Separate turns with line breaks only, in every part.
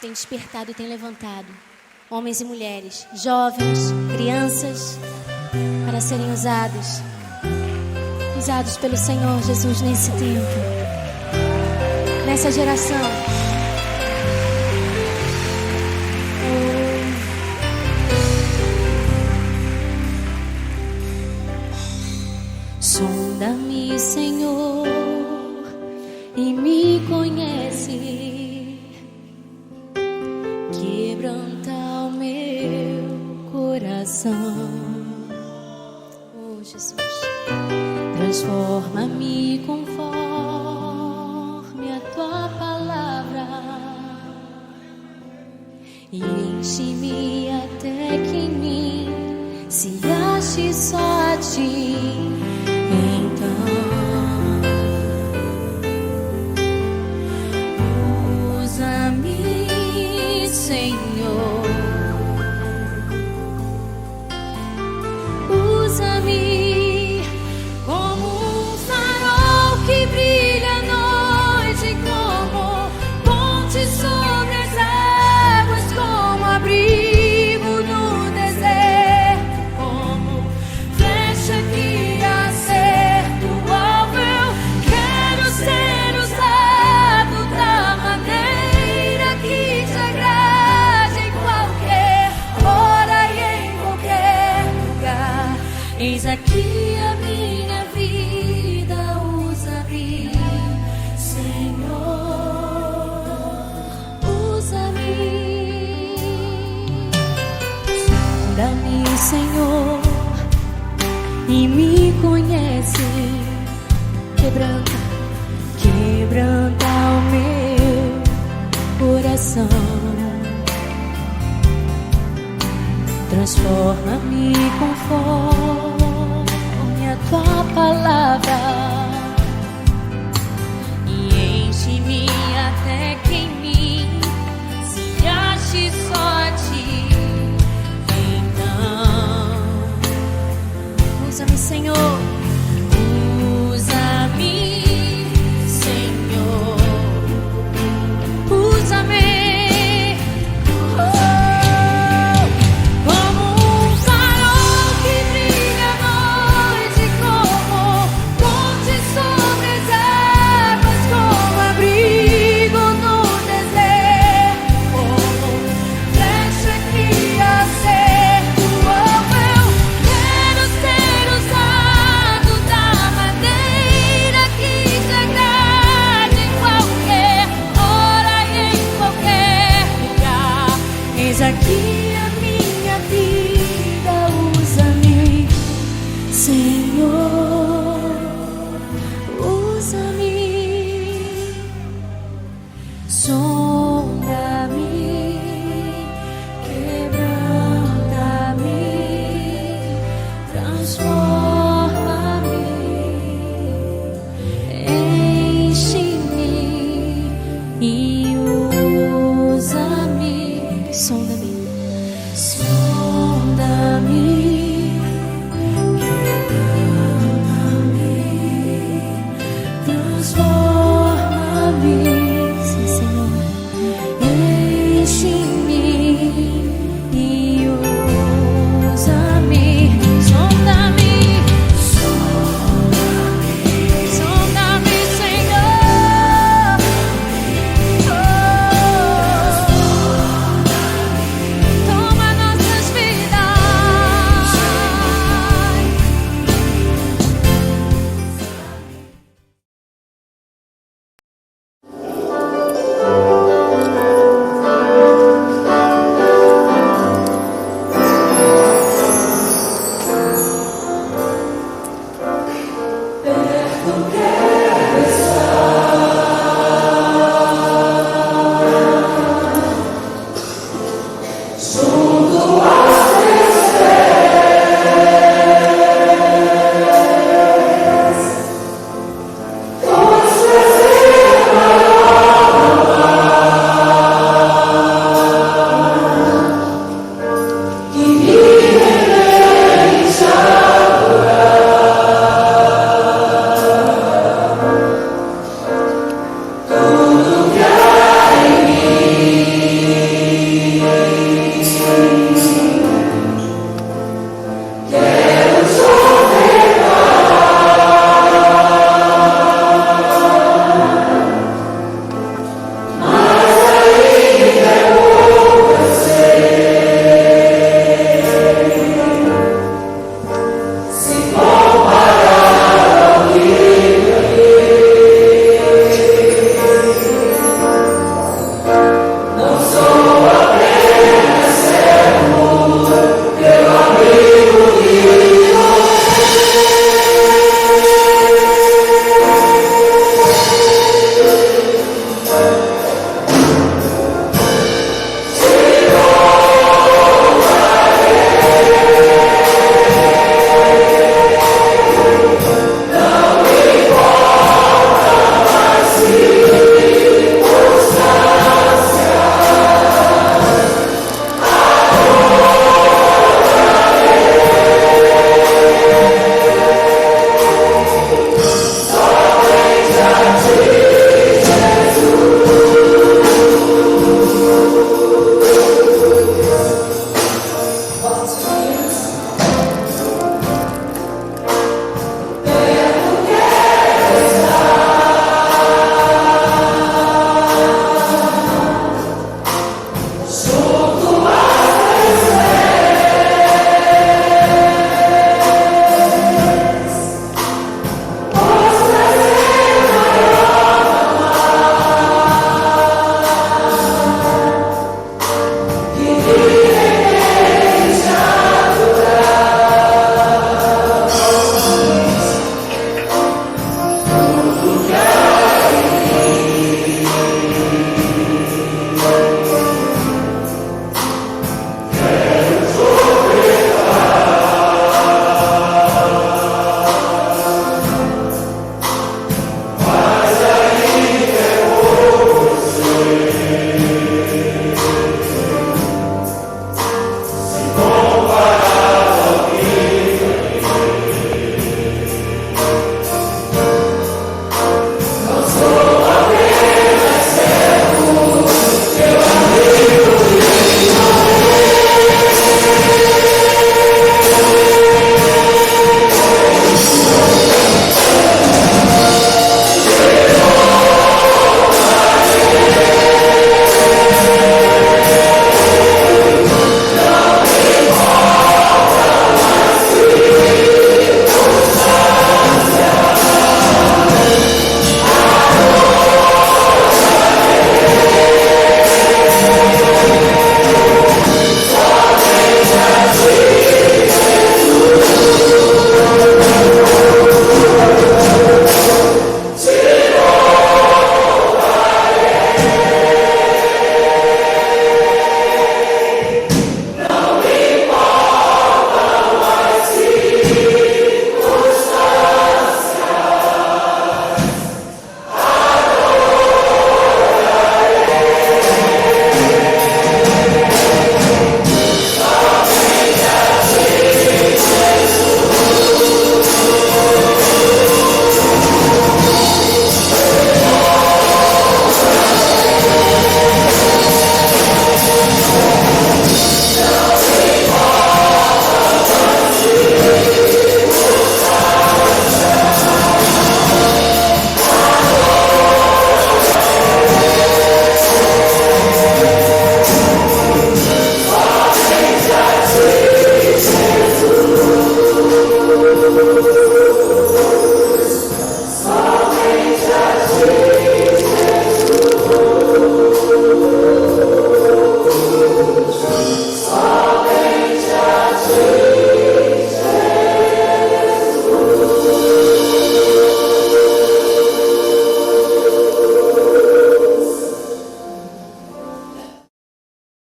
tem despertado e tem levantado homens e mulheres, jovens, crianças, para serem usados pelo Senhor Jesus nesse tempo, nessa geração. Sonda-me, Senhor, e me conhece, quebranta o meu coração. Oh, Jesus, transforma-me conforme a tua palavra e enche-me até que em mim se ache só a ti. Senhor, usa-me como um farol que brilha à noite, como ponte sobre as águas, como abrigo no deserto, como flecha que acerta o alvo. Eu quero ser usado da maneira que te agrada. Eis aqui a minha vida, usa-me, Senhor, usa-me. Sonda-me, Senhor, e me conhece, quebranta o meu coração. Transforma-me conforme a tua palavra e enche-me até que em mim se ache só a ti. Então, usa-me, Senhor, usa-me, Senhor, usa-me. Eis aqui a minha vida, usa-me, Senhor, usa-me. Sonda-me, quebranta-me, transforma-me, enche-me e usa-me. Sonda-me,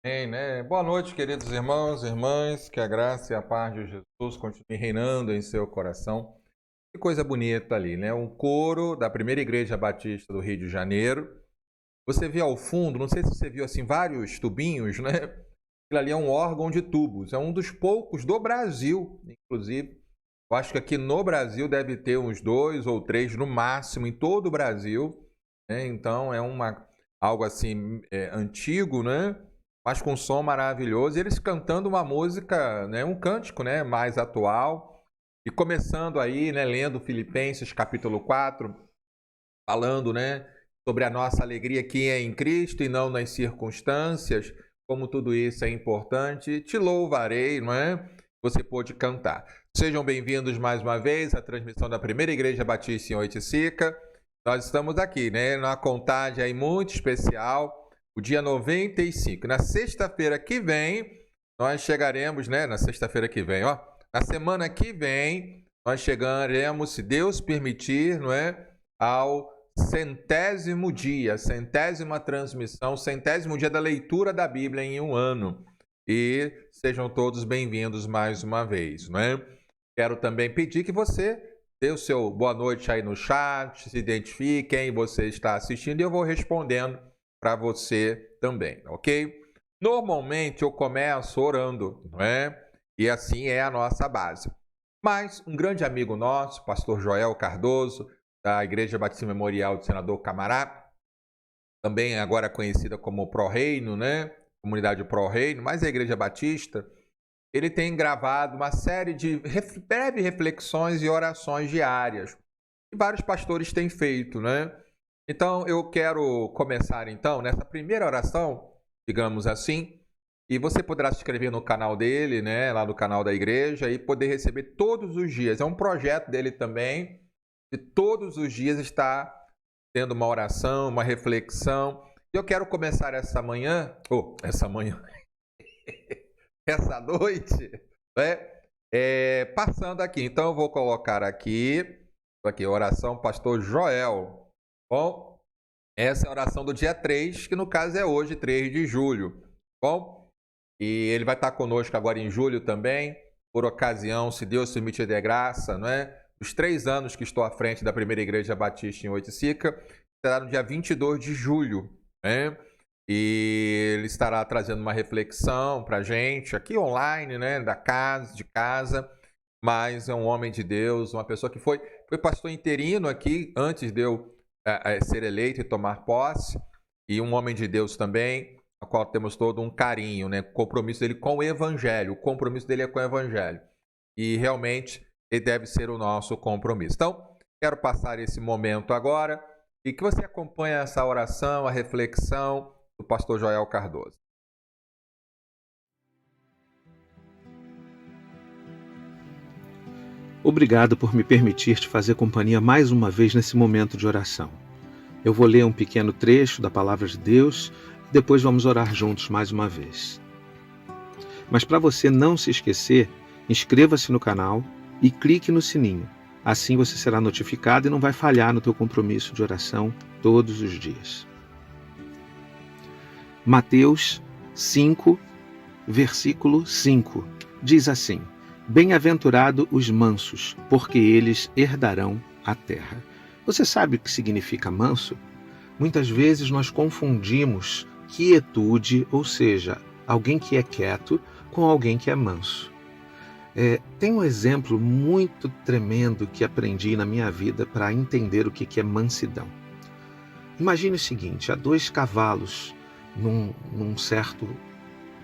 Bem, né? Boa noite, queridos irmãos e irmãs, que a graça e a paz de Jesus continue reinando em seu coração. Que coisa bonita ali, né? Um coro da primeira igreja batista do Rio de Janeiro. Você vê ao fundo, não sei se você viu assim, vários tubinhos, né? Aquilo ali é um órgão de tubos, é um dos poucos do Brasil, inclusive. Eu acho que aqui no Brasil deve ter uns 2 ou 3 no máximo em todo o Brasil, né? Então é algo assim antigo, né? Mas com um som maravilhoso. E eles cantando uma música, né? Um cântico, né? Mais atual. E começando aí, né? Lendo Filipenses capítulo 4, falando, né? Sobre a nossa alegria que é em Cristo e não nas circunstâncias, como tudo isso é importante. Te louvarei, não é? Você pôde cantar. Sejam bem-vindos mais uma vez à transmissão da Primeira Igreja Batista em Oiticica. Nós estamos aqui, né? Numa contagem aí muito especial, o dia 95. Na sexta-feira que vem, nós chegaremos, né? Na sexta-feira que vem, ó. Na semana que vem, nós chegaremos, se Deus permitir, não é? Ao centésimo dia, centésima transmissão, centésimo dia da leitura da Bíblia em um ano. E sejam todos bem-vindos mais uma vez, né? Quero também pedir que você dê o seu boa noite aí no chat, se identifique quem você está assistindo e eu vou respondendo para você também, ok? Normalmente eu começo orando, não é? E assim é a nossa base. Mas um grande amigo nosso, pastor Joel Cardoso, da Igreja Batista Memorial do Senador Camará, também agora conhecida como Pro Reino, né? Comunidade Pro Reino, mas a Igreja Batista, ele tem gravado uma série de breves reflexões e orações diárias, que vários pastores têm feito, né? Então, eu quero começar, então, nessa primeira oração, digamos assim, e você poderá se inscrever no canal dele, né? Lá no canal da igreja, e poder receber todos os dias. É um projeto dele também, de todos os dias estar tendo uma oração, uma reflexão. E eu quero começar essa essa noite, né? Passando aqui. Então eu vou colocar aqui, oração pastor Joel. Bom, essa é a oração do dia 3, que no caso é hoje, 3 de julho. Bom, e ele vai estar conosco agora em julho também, por ocasião, se Deus permitir de graça, não é? Os 3 anos que estou à frente da Primeira Igreja Batista em Oiticica, será no dia 22 de julho, né? E ele estará trazendo uma reflexão para a gente, aqui online, né? De casa, mas é um homem de Deus, uma pessoa que foi pastor interino aqui, antes de eu ser eleito e tomar posse, e um homem de Deus também, ao qual temos todo um carinho, né? O compromisso dele com o Evangelho, o compromisso dele é com o Evangelho. E realmente ele deve ser o nosso compromisso. Então, quero passar esse momento agora e que você acompanhe essa oração, a reflexão do pastor Joel Cardoso.
Obrigado por me permitir te fazer companhia mais uma vez nesse momento de oração. Eu vou ler um pequeno trecho da Palavra de Deus e depois vamos orar juntos mais uma vez. Mas para você não se esquecer, inscreva-se no canal e clique no sininho. Assim você será notificado e não vai falhar no teu compromisso de oração todos os dias. Mateus 5, versículo 5, diz assim: Bem-aventurado os mansos, porque eles herdarão a terra. Você sabe o que significa manso? Muitas vezes nós confundimos quietude, ou seja, alguém que é quieto, com alguém que é manso. Tem um exemplo muito tremendo que aprendi na minha vida para entender o que é mansidão. Imagine o seguinte: há 2 cavalos num certo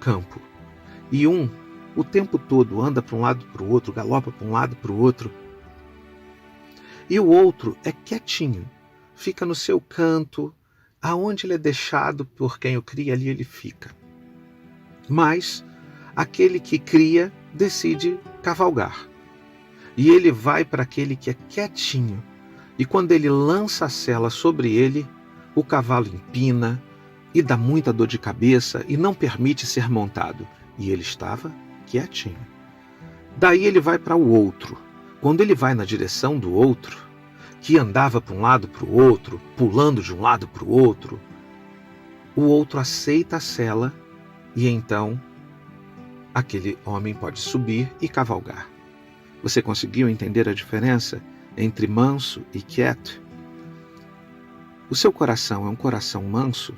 campo, e um o tempo todo anda para um lado para o outro, galopa para um lado para o outro, e o outro é quietinho, fica no seu canto, aonde ele é deixado por quem o cria, ali ele fica. Mas aquele que cria decide cavalgar, e ele vai para aquele que é quietinho, e quando ele lança a sela sobre ele, o cavalo empina e dá muita dor de cabeça e não permite ser montado, e ele estava quietinho. Daí ele vai para o outro. Quando ele vai na direção do outro, que andava para um lado para o outro, pulando de um lado para o outro aceita a sela e então aquele homem pode subir e cavalgar. Você conseguiu entender a diferença entre manso e quieto? O seu coração é um coração manso?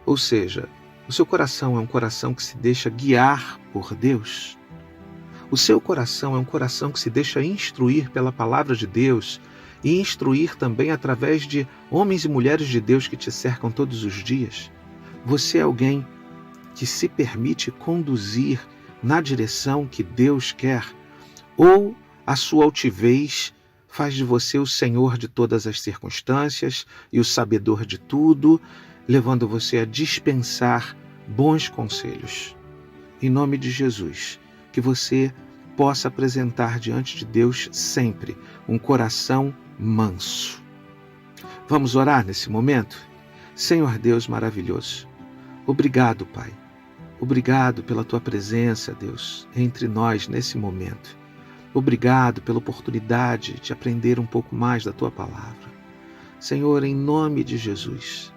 Ou seja, o seu coração é um coração que se deixa guiar por Deus? O seu coração é um coração que se deixa instruir pela palavra de Deus e instruir também através de homens e mulheres de Deus que te cercam todos os dias? Você é alguém que se permite conduzir na direção que Deus quer? Ou a sua altivez faz de você o senhor de todas as circunstâncias e o sabedor de tudo, levando você a dispensar bons conselhos? Em nome de Jesus, que você possa apresentar diante de Deus sempre um coração manso. Vamos orar nesse momento? Senhor Deus maravilhoso, obrigado, Pai. Obrigado pela Tua presença, Deus, entre nós nesse momento. Obrigado pela oportunidade de aprender um pouco mais da Tua palavra. Senhor, em nome de Jesus,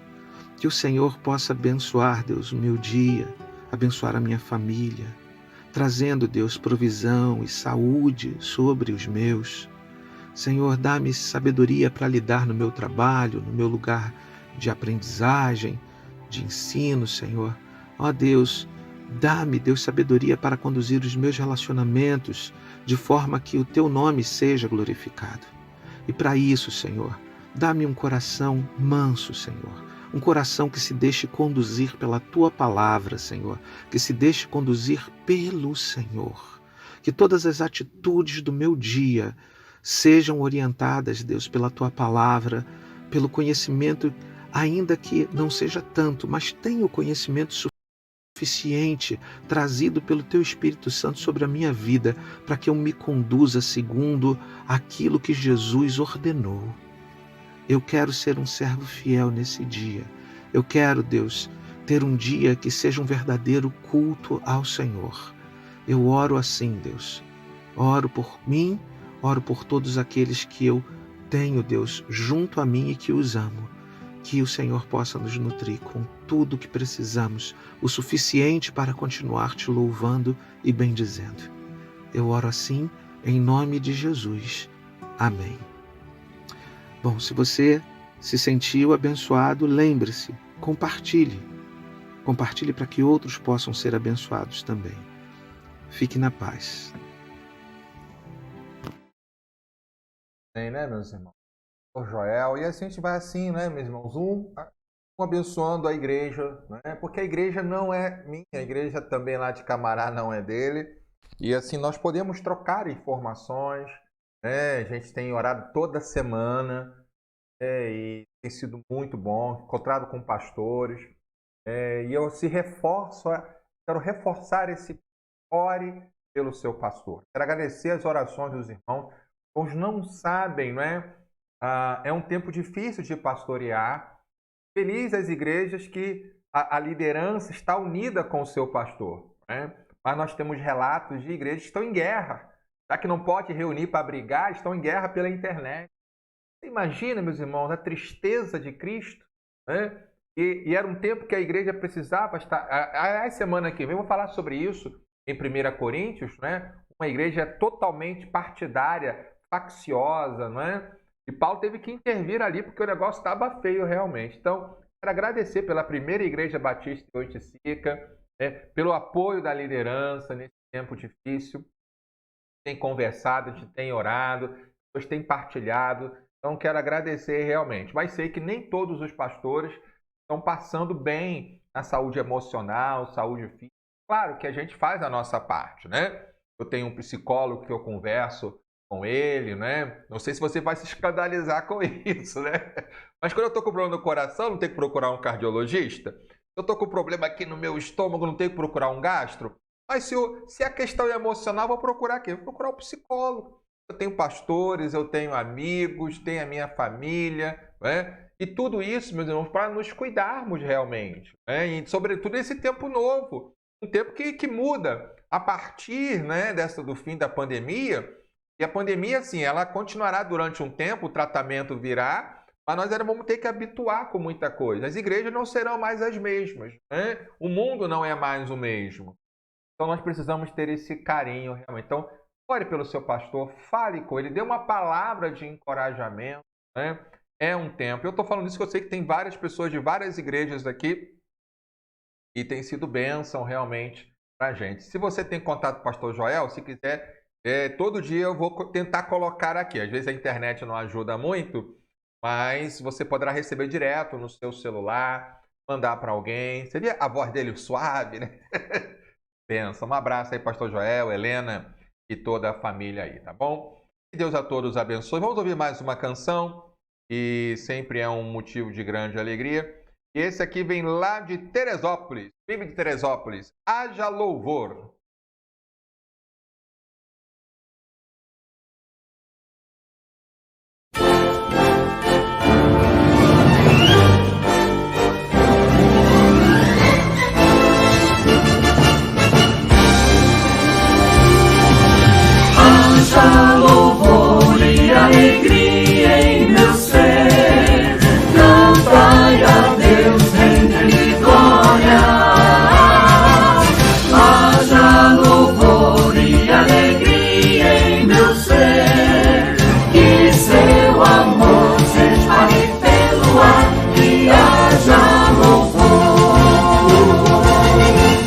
que o Senhor possa abençoar, Deus, o meu dia, abençoar a minha família, trazendo, Deus, provisão e saúde sobre os meus. Senhor, dá-me sabedoria para lidar no meu trabalho, no meu lugar de aprendizagem, de ensino, Senhor. Ó Deus, dá-me, Deus, sabedoria para conduzir os meus relacionamentos de forma que o Teu nome seja glorificado. E para isso, Senhor, dá-me um coração manso, Senhor. Um coração que se deixe conduzir pela Tua palavra, Senhor. Que se deixe conduzir pelo Senhor. Que todas as atitudes do meu dia sejam orientadas, Deus, pela Tua palavra, pelo conhecimento, ainda que não seja tanto, mas tenha o conhecimento suficiente trazido pelo Teu Espírito Santo sobre a minha vida, para que eu me conduza segundo aquilo que Jesus ordenou. Eu quero ser um servo fiel nesse dia. Eu quero, Deus, ter um dia que seja um verdadeiro culto ao Senhor. Eu oro assim, Deus. Oro por mim, oro por todos aqueles que eu tenho, Deus, junto a mim e que os amo. Que o Senhor possa nos nutrir com tudo o que precisamos, o suficiente para continuar te louvando e bendizendo. Eu oro assim, em nome de Jesus. Amém. Bom, se você se sentiu abençoado, lembre-se, compartilhe. Compartilhe para que outros possam ser abençoados também. Fique na paz.
Bem, né, meus irmãos? O Joel, e assim a gente vai assim, né, meus irmãos? Um abençoando a igreja, né? Porque a igreja não é minha, a igreja também lá de Camará não é dele. E assim nós podemos trocar informações, né? A gente tem orado toda semana, e tem sido muito bom, encontrado com pastores, e eu quero reforçar esse ore pelo seu pastor. Quero agradecer as orações dos irmãos. Uns não sabem, não é? É um tempo difícil de pastorear. Feliz as igrejas que a liderança está unida com o seu pastor, né? Mas nós temos relatos de igrejas que estão em guerra, já que não pode reunir para brigar, estão em guerra pela internet. Você imagina, meus irmãos, a tristeza de Cristo, né? E era um tempo que a igreja precisava estar... A semana que vem eu vou falar sobre isso em 1 Coríntios, né? Uma igreja totalmente partidária, facciosa, não é? E Paulo teve que intervir ali porque o negócio estava feio realmente. Então, quero agradecer pela primeira igreja batista de Oiticica, pelo apoio da liderança nesse tempo difícil. Tem conversado, a gente tem orado, depois tem partilhado. Então, quero agradecer realmente. Mas sei que nem todos os pastores estão passando bem na saúde emocional, saúde física. Claro que a gente faz a nossa parte, né? Eu tenho um psicólogo que eu converso com ele, né? Não sei se você vai se escandalizar com isso, né? Mas quando eu estou com problema no coração, não tenho que procurar um cardiologista? Eu estou com problema aqui no meu estômago, não tenho que procurar um gastro? Mas se a questão é emocional, vou procurar quem? Vou procurar um psicólogo. Eu tenho pastores, eu tenho amigos, tenho a minha família, né? E tudo isso, meus irmãos, para nos cuidarmos realmente, né? E sobretudo nesse tempo novo, um tempo que muda a partir, né, do fim da pandemia. E a pandemia, assim, ela continuará durante um tempo, o tratamento virá, mas nós ainda vamos ter que habituar com muita coisa. As igrejas não serão mais as mesmas, né? O mundo não é mais o mesmo. Então nós precisamos ter esse carinho realmente. Então, ore pelo seu pastor, fale com ele, dê uma palavra de encorajamento, né? É um tempo. Eu estou falando isso porque eu sei que tem várias pessoas de várias igrejas aqui e tem sido bênção realmente para a gente. Se você tem contato com o pastor Joel, se quiser, todo dia eu vou tentar colocar aqui. Às vezes a internet não ajuda muito, mas você poderá receber direto no seu celular, mandar para alguém. Você vê a voz dele suave, né? Benção. Um abraço aí, pastor Joel, Helena e toda a família aí, tá bom? Que Deus a todos abençoe. Vamos ouvir mais uma canção, e sempre é um motivo de grande alegria. E esse aqui vem lá de Teresópolis, PIB de Teresópolis. Haja louvor.
Haja louvor e alegria em meu ser, cantai a Deus, rende-lhe glória. Haja louvor e alegria em meu ser, que seu amor se espalhe pelo ar, e haja louvor.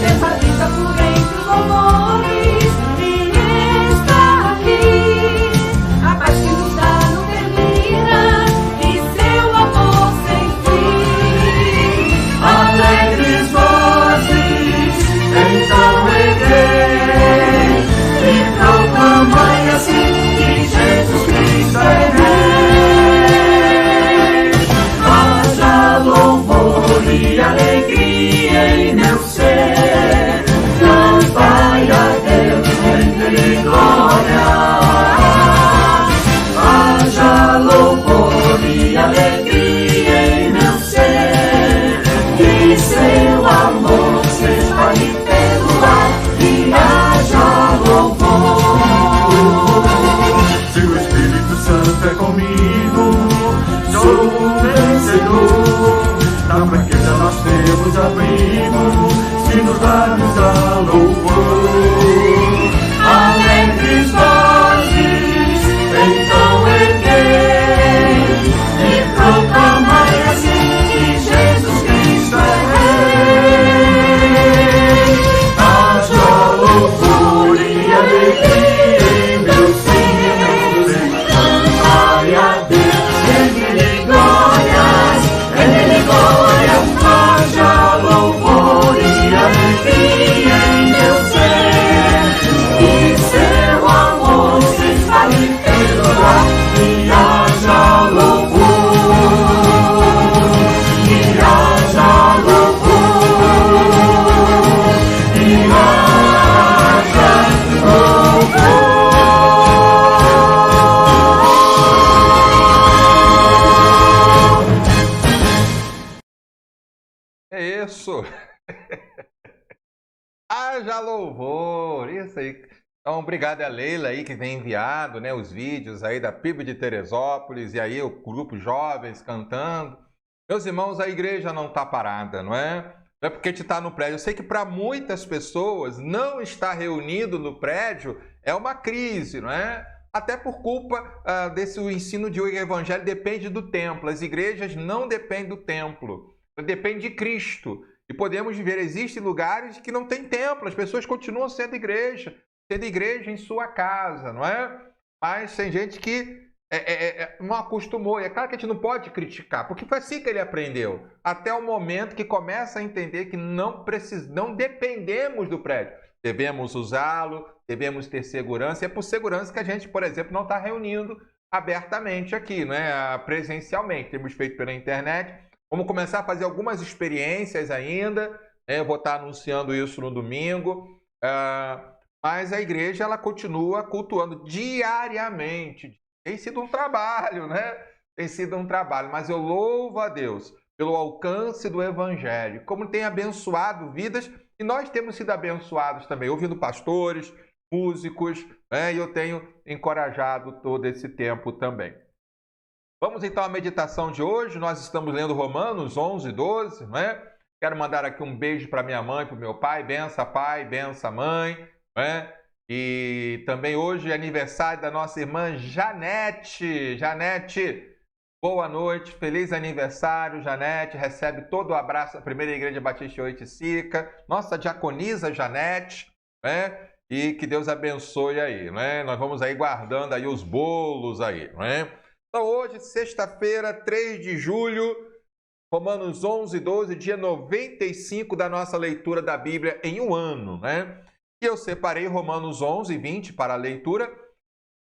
Desabita por entre os louvores, e está aqui. A paz que nos dá não termina, e seu amor sem fim. Alegres vozes, então erguei, e proclamai assim que Jesus Cristo é Rei. Haja louvor e alegria em meu ser, cantai a Deus, rende-lhe glória. Haja louvor e alegria em meu ser, que seu amor se espalhe pelo ar, e haja louvor. Se o Espírito Santo é comigo, sou um vencedor. Na fraqueza nós temos abrigo, se nos lábios há louvor. Alegres vozes, então erguei, e proclamai assim que Jesus Cristo é Rei. Haja louvor e alegria em meu ser, cantai a Deus, rende-lhe glórias, rende-lhe glória. Haja louvor e alegria em meu ser, que seu amor se espalhe pelo ar, e haja louvor, e haja louvor, e haja louvor.
É isso. Haja louvor. Isso aí. Então, obrigado a Leila aí que tem enviado, né, os vídeos aí da PIB de Teresópolis e aí o grupo Jovens cantando. Meus irmãos, a igreja não está parada, não é? Não é porque a gente está no prédio. Eu sei que para muitas pessoas não estar reunido no prédio é uma crise, não é? Até por culpa desse ensino de o evangelho depende do templo. As igrejas não dependem do templo, depende de Cristo. E podemos ver, existem lugares que não tem templo, as pessoas continuam sendo igreja em sua casa, não é? Mas tem gente que não acostumou. E é claro que a gente não pode criticar, porque foi assim que ele aprendeu. Até o momento que começa a entender que não dependemos do prédio. Devemos usá-lo, devemos ter segurança. É por segurança que a gente, por exemplo, não está reunindo abertamente aqui, né? Presencialmente. Temos feito pela internet. Vamos começar a fazer algumas experiências ainda. Eu vou estar anunciando isso no domingo. Mas a igreja ela continua cultuando diariamente. Tem sido um trabalho, né? Tem sido um trabalho. Mas eu louvo a Deus pelo alcance do evangelho, como tem abençoado vidas. E nós temos sido abençoados também, ouvindo pastores, músicos, né? E eu tenho encorajado todo esse tempo também. Vamos então à meditação de hoje. Nós estamos lendo Romanos 11, 12, não é? Quero mandar aqui um beijo para minha mãe, para o meu pai. Bença pai, bença mãe, não é? E também hoje é aniversário da nossa irmã Janete. Janete, boa noite, feliz aniversário, Janete. Recebe todo o abraço da Primeira Igreja Batista Oiticica, nossa diaconisa Janete, né? E que Deus abençoe aí, né? Nós vamos aí guardando aí os bolos aí, né? Então hoje, sexta-feira, 3 de julho, Romanos 11, 12, dia 95 da nossa leitura da Bíblia em um ano, né? E eu separei Romanos 11, 20 para a leitura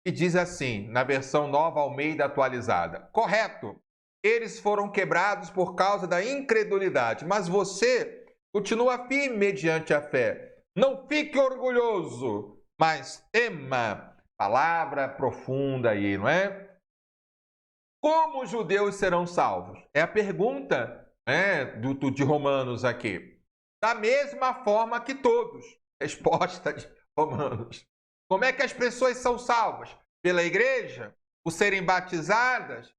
e diz assim, na versão Nova Almeida atualizada: correto, eles foram quebrados por causa da incredulidade, mas você continua firme mediante a fé. Não fique orgulhoso, mas tema. Palavra profunda aí, não é? Como os judeus serão salvos? É a pergunta, né, de Romanos aqui. Da mesma forma que todos. Resposta de Romanos. Como é que as pessoas são salvas? Pela igreja? Por serem batizadas?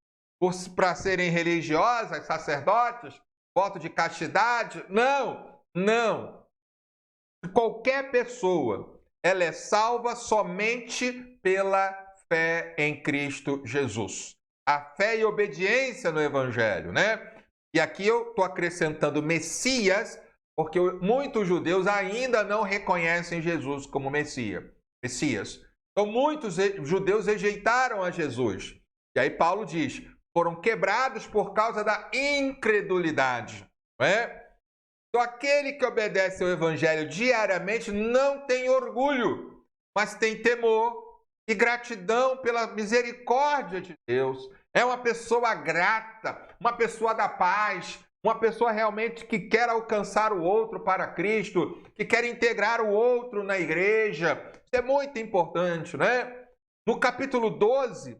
Para serem religiosas, sacerdotes? Voto de castidade? Não, não. Qualquer pessoa, ela é salva somente pela fé em Cristo Jesus. A fé e obediência no Evangelho, né? E aqui eu estou acrescentando Messias, porque muitos judeus ainda não reconhecem Jesus como Messias. Então, muitos judeus rejeitaram a Jesus. E aí Paulo diz, foram quebrados por causa da incredulidade, não é? Então, aquele que obedece ao Evangelho diariamente não tem orgulho, mas tem temor e gratidão pela misericórdia de Deus. É uma pessoa grata, uma pessoa da paz, uma pessoa realmente que quer alcançar o outro para Cristo, que quer integrar o outro na igreja. Isso é muito importante, né? No capítulo 12,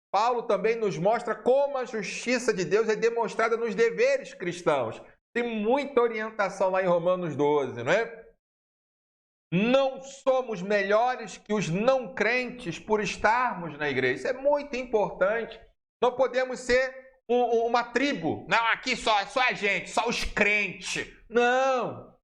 Paulo também nos mostra como a justiça de Deus é demonstrada nos deveres cristãos. Tem muita orientação lá em Romanos 12, não é? Não somos melhores que os não crentes por estarmos na igreja. Isso é muito importante. Não podemos ser uma tribo. Não, aqui só a gente, só os crentes. Não.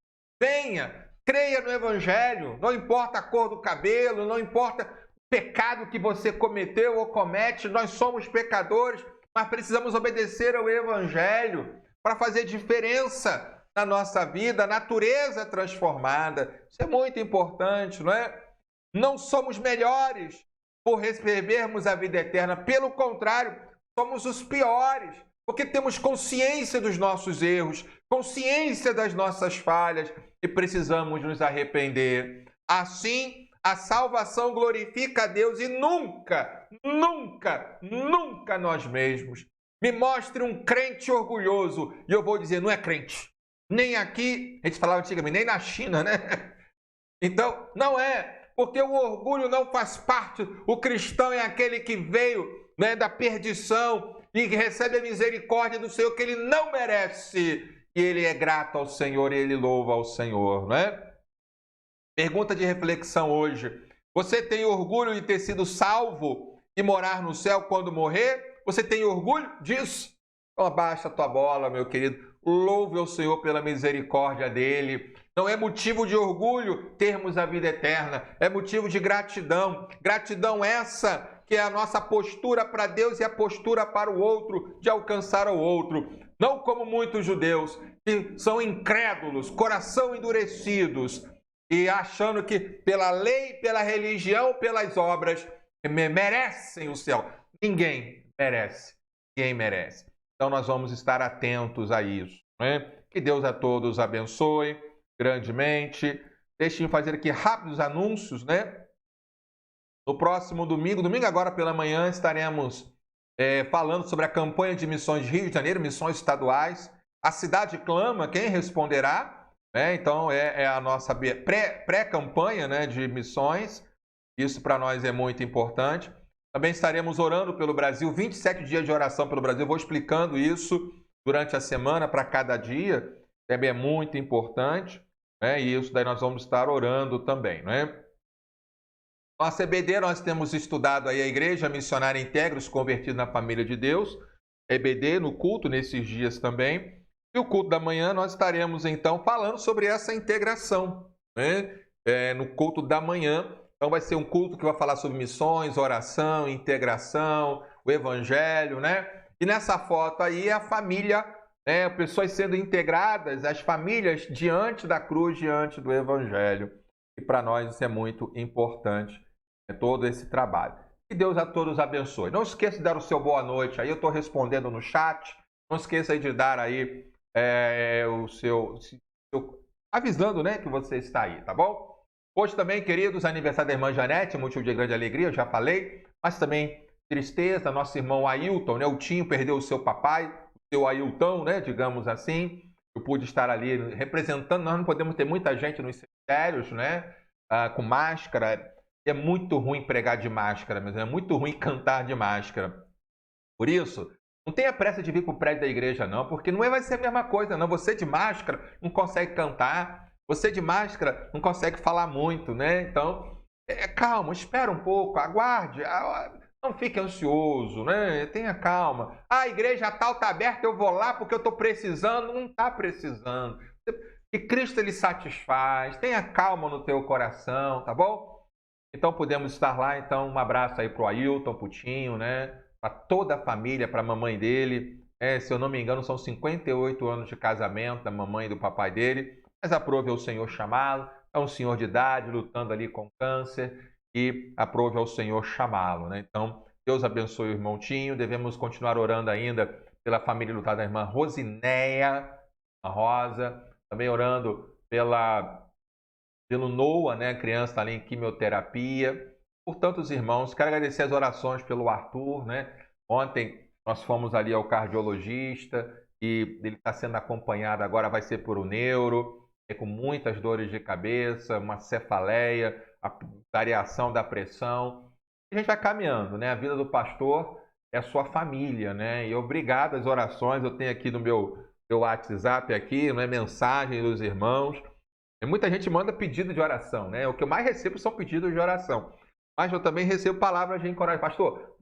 Venha, creia no Evangelho. Não importa a cor do cabelo, não importa o pecado que você cometeu ou comete. Nós somos pecadores, mas precisamos obedecer ao Evangelho para fazer diferença na nossa vida, a natureza transformada. Isso é muito importante, não é? Não somos melhores por recebermos a vida eterna. Pelo contrário, somos os piores, porque temos consciência dos nossos erros, consciência das nossas falhas e precisamos nos arrepender. Assim, a salvação glorifica a Deus e nunca, nunca, nunca nós mesmos. Me mostre um crente orgulhoso e eu vou dizer, não é crente. Nem aqui, a gente falava antigamente, nem na China, né? Então, não é, porque o orgulho não faz parte. O cristão é aquele que veio, né, da perdição e que recebe a misericórdia do Senhor que ele não merece. E ele é grato ao Senhor e ele louva ao Senhor, né? Pergunta de reflexão hoje. Você tem orgulho de ter sido salvo e morar no céu quando morrer? Você tem orgulho disso? Então abaixa a tua bola, meu querido. Louve ao Senhor pela misericórdia dele. Não é motivo de orgulho termos a vida eterna. É motivo de gratidão. Gratidão essa que é a nossa postura para Deus e a postura para o outro, de alcançar o outro. Não como muitos judeus que são incrédulos, coração endurecidos e achando que pela lei, pela religião, pelas obras merecem o céu. Ninguém merece. Ninguém merece. Então, nós vamos estar atentos a isso, né? Que Deus a todos abençoe grandemente. Deixem fazer aqui rápidos anúncios, né? No próximo domingo agora pela manhã, estaremos falando sobre a campanha de missões de Rio de Janeiro, missões estaduais. A cidade clama, quem responderá? Né? Então, é a nossa pré-campanha, né, de missões. Isso para nós é muito importante. Também estaremos orando pelo Brasil, 27 dias de oração pelo Brasil. Vou explicando isso durante a semana para cada dia. Também é muito importante, né? E isso daí nós vamos estar orando também, né? Nossa EBD, nós temos estudado aí a Igreja Missionária Integra, os convertidos na família de Deus. EBD no culto nesses dias também. E o culto da manhã nós estaremos então falando sobre essa integração, né? No culto da manhã. Então vai ser um culto que vai falar sobre missões, oração, integração, o evangelho, né? E nessa foto aí é a família, né? Pessoas sendo integradas, as famílias diante da cruz, diante do evangelho. E para nós isso é muito importante, todo esse trabalho. Que Deus a todos abençoe. Não esqueça de dar o seu boa noite aí, eu estou respondendo no chat. Não esqueça aí de dar aí o seu avisando, né, que você está aí, tá bom? Hoje também, queridos, aniversário da irmã Janete, motivo de grande alegria, eu já falei, mas também tristeza, nosso irmão Ailton, né, o Tinho perdeu o seu papai, o seu Ailton, né, digamos assim. Eu pude estar ali representando, nós não podemos ter muita gente nos cemitérios, né, com máscara. É muito ruim pregar de máscara, mas é muito ruim cantar de máscara. Por isso, não tenha pressa de vir para o prédio da igreja, não, porque não vai ser a mesma coisa, não. Você de máscara não consegue cantar, você de máscara não consegue falar muito, né? Então, calma, espera um pouco, aguarde, não fique ansioso, né? Tenha calma. A igreja tal está aberta, eu vou lá porque eu estou precisando. Não está precisando. Que Cristo ele satisfaz. Tenha calma no teu coração, tá bom? Então podemos estar lá. Então um abraço aí para o Ailton, Putinho, né? Para toda a família, para a mamãe dele. Se eu não me engano, são 58 anos de casamento da mamãe e do papai dele. Mas aprove ao Senhor chamá-lo. É um senhor de idade, lutando ali com câncer. E aprove ao Senhor chamá-lo, né? Então, Deus abençoe o irmão Tinho. Devemos continuar orando ainda pela família lutada da irmã Rosinéia, a Rosa. Também orando pelo Noah, né? A criança está ali em quimioterapia. Por tantos irmãos. Quero agradecer as orações pelo Arthur, né? Ontem nós fomos ali ao cardiologista e ele está sendo acompanhado agora, vai ser por um neuro, com muitas dores de cabeça, uma cefaleia, a variação da pressão. A gente vai caminhando, né? A vida do pastor é a sua família, né? E obrigado às orações. Eu tenho aqui no meu WhatsApp aqui, né? Mensagem dos irmãos. E muita gente manda pedido de oração, né? O que eu mais recebo são pedidos de oração. Mas eu também recebo palavras de encorajamento. Pastor,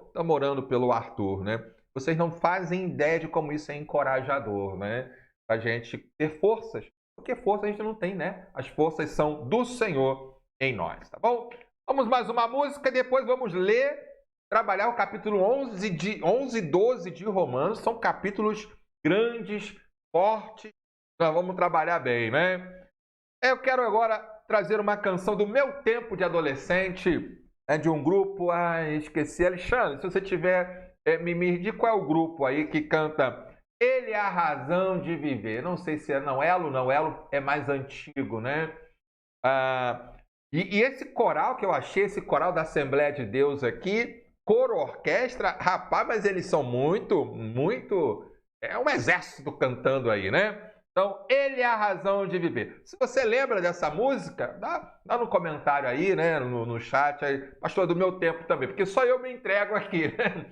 estamos orando pelo Arthur, né? Vocês não fazem ideia de como isso é encorajador, né? Para a gente ter forças. Porque força a gente não tem, né? As forças são do Senhor em nós, tá bom? Vamos mais uma música, depois vamos ler, trabalhar o capítulo 11 e 12 de Romanos. São capítulos grandes, fortes. Nós vamos trabalhar bem, né? Eu quero agora trazer uma canção do meu tempo de adolescente, de um grupo. Esqueci. Alexandre, se você tiver, me diga qual é o grupo aí que canta Ele é a Razão de Viver. Não sei se é Não Elo é mais antigo, né? E esse coral que eu achei, esse coral da Assembleia de Deus aqui, coro, orquestra, rapaz, mas eles são muito... É um exército cantando aí, né? Então, Ele é a Razão de Viver. Se você lembra dessa música, dá no comentário aí, né? No chat aí. Pastor, do meu tempo também, porque só eu me entrego aqui, né?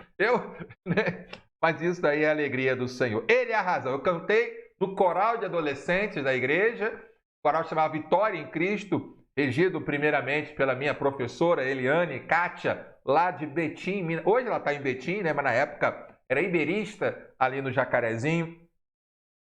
Né? Mas isso daí é a alegria do Senhor. Ele é a razão. Eu cantei no coral de adolescentes da igreja, o coral chamava Vitória em Cristo, regido primeiramente pela minha professora Eliane Kátia, lá de Betim, Minas. Hoje ela está em Betim, né? Mas na época era iberista, ali no Jacarezinho,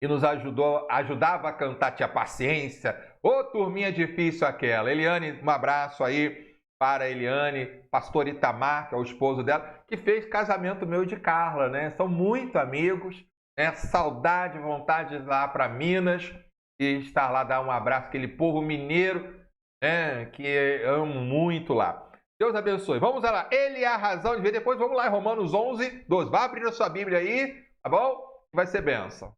e nos ajudava a cantar, tinha paciência. Ô, turminha difícil aquela. Eliane, um abraço aí para a Eliane, pastor Itamar, que é o esposo dela, que fez casamento meu de Carla, né? São muito amigos, né? Saudade, vontade de ir lá para Minas e estar lá, dar um abraço, aquele povo mineiro, né? Que eu amo muito lá. Deus abençoe. Vamos lá. Ele é a razão de ver. Depois vamos lá em Romanos 11, 12. Vá abrir a sua Bíblia aí, tá bom? Vai ser bênção.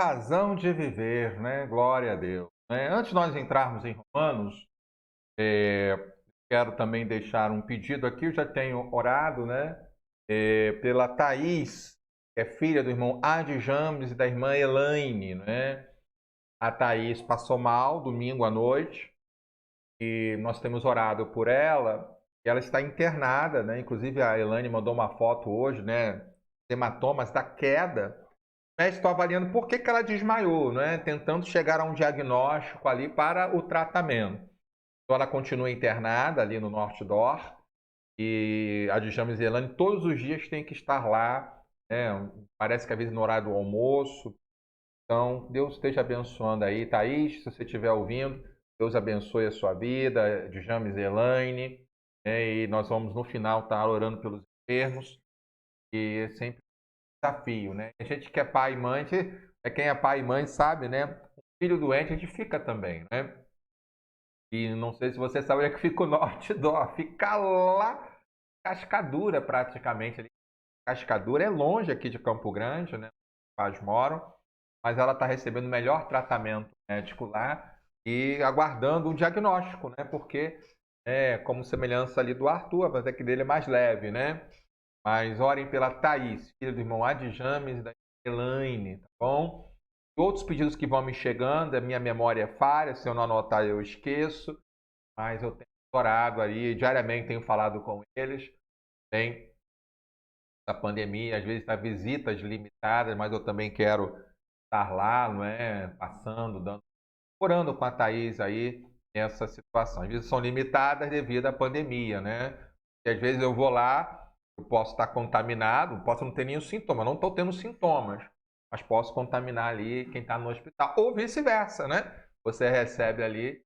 razão de viver, né? Glória a Deus. Né? Antes de nós entrarmos em Romanos, quero também deixar um pedido aqui. Eu já tenho orado, né? Pela Thaís, que é filha do irmão Adi James e da irmã Elaine, né? A Thaís passou mal domingo à noite e nós temos orado por ela. E ela está internada, né? Inclusive a Elaine mandou uma foto hoje, né? Hematomas da queda. Estou avaliando por que ela desmaiou, né? Tentando chegar a um diagnóstico ali para o tratamento. Então ela continua internada ali no Norte Dor e a Djames e Elaine todos os dias tem que estar lá, né? Parece que às vezes no horário do almoço. Então Deus esteja abençoando aí, Thaís, se você estiver ouvindo, Deus abençoe a sua vida, Djames e Elaine, né? E nós vamos no final estar orando pelos enfermos e é sempre desafio, né? A gente que é pai e mãe, quem é pai e mãe sabe, né? O filho doente a gente fica também, né? E não sei se você sabe onde é que fica o Norte Dó. Fica lá, Cascadura praticamente. Ali. Cascadura é longe aqui de Campo Grande, né? Os pais moram, mas ela está recebendo o melhor tratamento médico lá e aguardando um diagnóstico, né? Porque como semelhança ali do Arthur, mas que dele é mais leve, né? Mas orem pela Thaís, filha do irmão Adi James e da Elaine, tá bom? Outros pedidos que vão me chegando, a minha memória é falha, se eu não anotar eu esqueço, mas eu tenho orado ali, diariamente tenho falado com eles, tem a pandemia, às vezes está visitas limitadas, mas eu também quero estar lá, não é? Passando, orando com a Thaís aí nessa situação. Às vezes são limitadas devido à pandemia, né? E às vezes eu vou lá, eu posso estar contaminado, posso não ter nenhum sintoma, não estou tendo sintomas, mas posso contaminar ali quem está no hospital, ou vice-versa, né? Você recebe ali.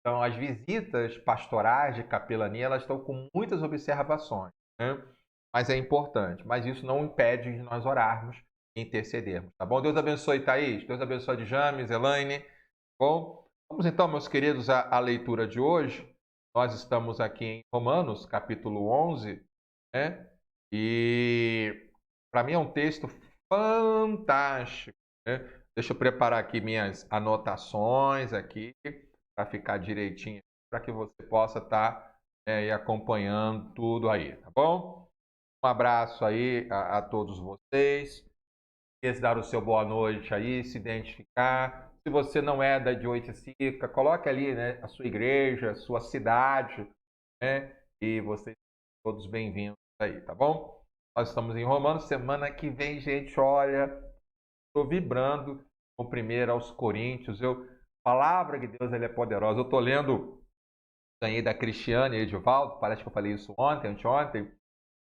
Então, as visitas pastorais de capelania, elas estão com muitas observações, né? Mas é importante, mas isso não impede de nós orarmos e intercedermos, tá bom? Deus abençoe, Thaís, Deus abençoe Djames, Elaine, tá bom? Vamos então, meus queridos, à leitura de hoje. Nós estamos aqui em Romanos, capítulo 11, né? E para mim é um texto fantástico, né? Deixa eu preparar aqui minhas anotações aqui para ficar direitinho, para que você possa estar acompanhando tudo aí, tá bom? Um abraço aí a todos vocês. Quer dar o seu boa noite aí, se identificar. Se você não é da de Oiticica, coloque ali, né, a sua igreja, a sua cidade, né? E vocês todos bem-vindos aí, tá bom? Nós estamos em Romanos, semana que vem, gente, olha, estou vibrando com 1 aos Coríntios, a palavra de Deus ela é poderosa. Eu estou lendo aí da Cristiane Edivaldo, parece que eu falei isso ontem, anteontem,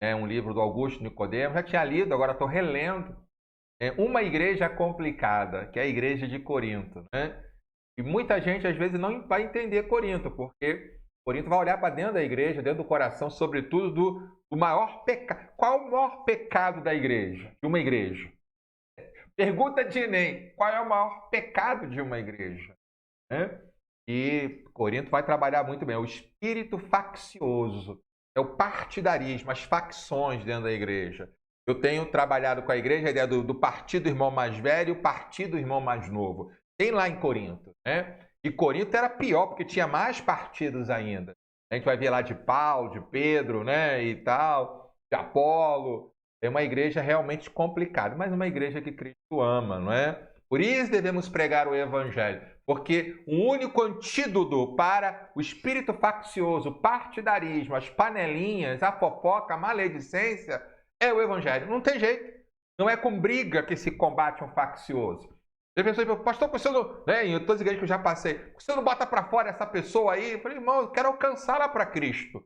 um livro do Augusto Nicodemo, já tinha lido, agora estou relendo. Uma igreja complicada, que é a igreja de Corinto, né? E muita gente às vezes não vai entender Corinto, porque Corinto vai olhar para dentro da igreja, dentro do coração, sobretudo do maior pecado. Qual o maior pecado da igreja? De uma igreja? Pergunta de Enem, qual é o maior pecado de uma igreja? E Corinto vai trabalhar muito bem, é o espírito faccioso, é o partidarismo, as facções dentro da igreja. Eu tenho trabalhado com a igreja a ideia do partido irmão mais velho e o partido irmão mais novo. Tem lá em Corinto, né? E Corinto era pior, porque tinha mais partidos ainda. A gente vai ver lá de Paulo, de Pedro, né? E tal, de Apolo. É uma igreja realmente complicada, mas uma igreja que Cristo ama, não é? Por isso devemos pregar o evangelho, porque o único antídoto para o espírito faccioso, o partidarismo, as panelinhas, a fofoca, a maledicência, é o evangelho. Não tem jeito. Não é com briga que se combate um faccioso. Tem pessoas que falam, pastor, você não... Em todas as igrejas que eu já passei, você não bota para fora essa pessoa aí? Eu falei, irmão, eu quero alcançá-la para Cristo.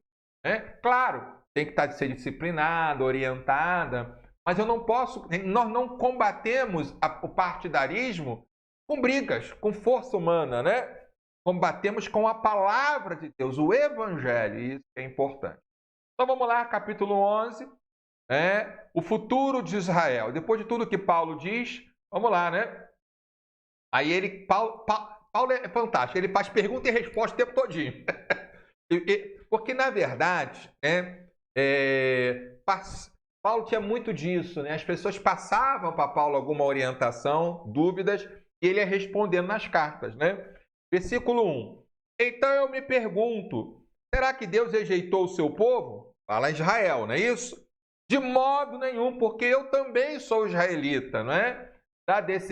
Claro, tem que ser disciplinada, orientada, mas eu não posso... Nós não combatemos o partidarismo com brigas, com força humana, né? Combatemos com a palavra de Deus, o evangelho, e isso é importante. Então vamos lá, capítulo 11... o futuro de Israel. Depois de tudo que Paulo diz, vamos lá, né? Aí Paulo é fantástico, ele faz pergunta e resposta o tempo todinho. Porque, na verdade, Paulo tinha muito disso, né? As pessoas passavam para Paulo alguma orientação, dúvidas, e ele ia respondendo nas cartas, né? Versículo 1. Então eu me pergunto, será que Deus rejeitou o seu povo? Fala Israel, não é isso? De modo nenhum, porque eu também sou israelita, não é?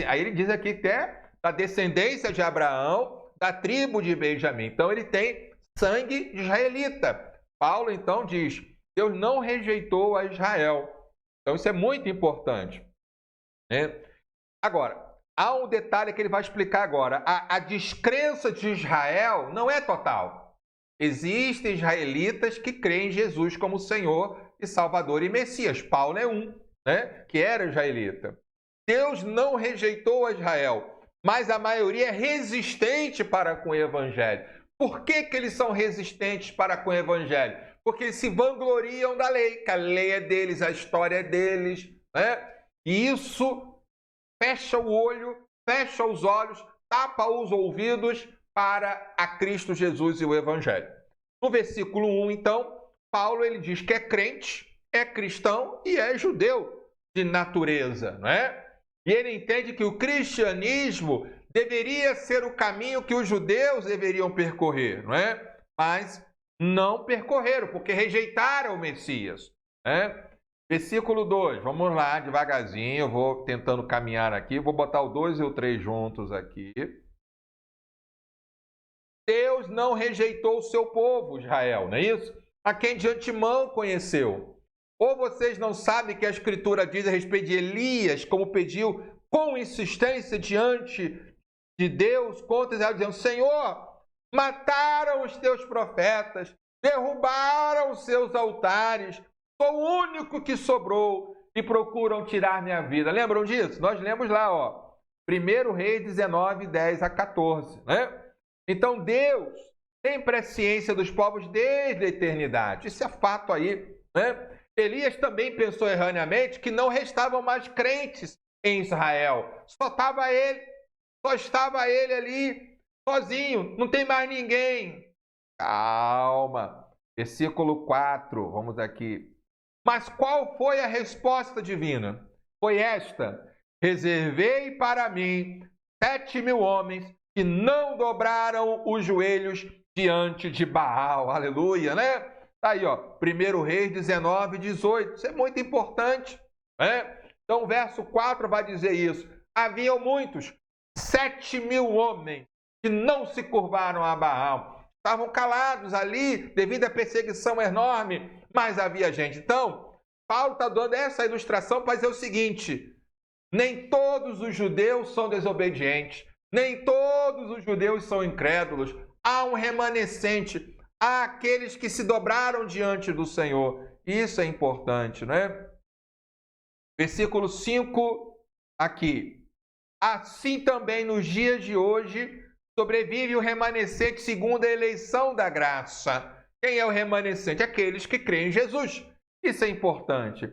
Aí ele diz aqui até da descendência de Abraão, da tribo de Benjamim. Então ele tem sangue israelita. Paulo então diz, Deus não rejeitou a Israel. Então isso é muito importante, né? Agora, há um detalhe que ele vai explicar agora. A descrença de Israel não é total. Existem israelitas que creem em Jesus como Senhor e Salvador e Messias. Paulo é um, né, que era israelita. Deus não rejeitou a Israel, mas a maioria é resistente para com o Evangelho. Por que eles são resistentes para com o Evangelho? Porque eles se vangloriam da lei, que a lei é deles, a história é deles, né? E isso fecha o olho, fecha os olhos, tapa os ouvidos para a Cristo Jesus e o Evangelho. No versículo 1, então, Paulo ele diz que é crente, é cristão e é judeu de natureza, não é? E ele entende que o cristianismo deveria ser o caminho que os judeus deveriam percorrer, não é? Mas não percorreram, porque rejeitaram o Messias, né? Versículo 2, vamos lá, devagarzinho, eu vou tentando caminhar aqui, vou botar o 2 e o 3 juntos aqui. Deus não rejeitou o seu povo, Israel, não é isso? A quem de antemão conheceu. Ou vocês não sabem que a Escritura diz a respeito de Elias, como pediu com insistência diante de Deus contra Israel, dizendo, Senhor, mataram os teus profetas, derrubaram os seus altares, sou o único que sobrou e procuram tirar minha vida. Lembram disso? Nós lemos lá, ó, 1 Reis 19, 10 a 14, né? Então Deus tem presciência dos povos desde a eternidade. Isso é fato aí, né? Elias também pensou erroneamente que não restavam mais crentes em Israel. Só estava ele ali, sozinho, não tem mais ninguém. Calma. Versículo 4, vamos aqui. Mas qual foi a resposta divina? Foi esta: reservei para mim 7.000 homens que não dobraram os joelhos diante de Baal. Aleluia, né? Tá aí, ó, 1 Reis 19, 18. Isso é muito importante, né? Então, o verso 4 vai dizer isso. Haviam muitos, 7.000 homens, que não se curvaram a Baal. Estavam calados ali devido à perseguição enorme, mas havia gente. Então, Paulo está dando essa ilustração para dizer o seguinte: nem todos os judeus são desobedientes, nem todos os judeus são incrédulos. Há um remanescente, há aqueles que se dobraram diante do Senhor. Isso é importante, não é? Versículo 5, aqui. Assim também nos dias de hoje sobrevive o remanescente segundo a eleição da graça. Quem é o remanescente? Aqueles que creem em Jesus. Isso é importante.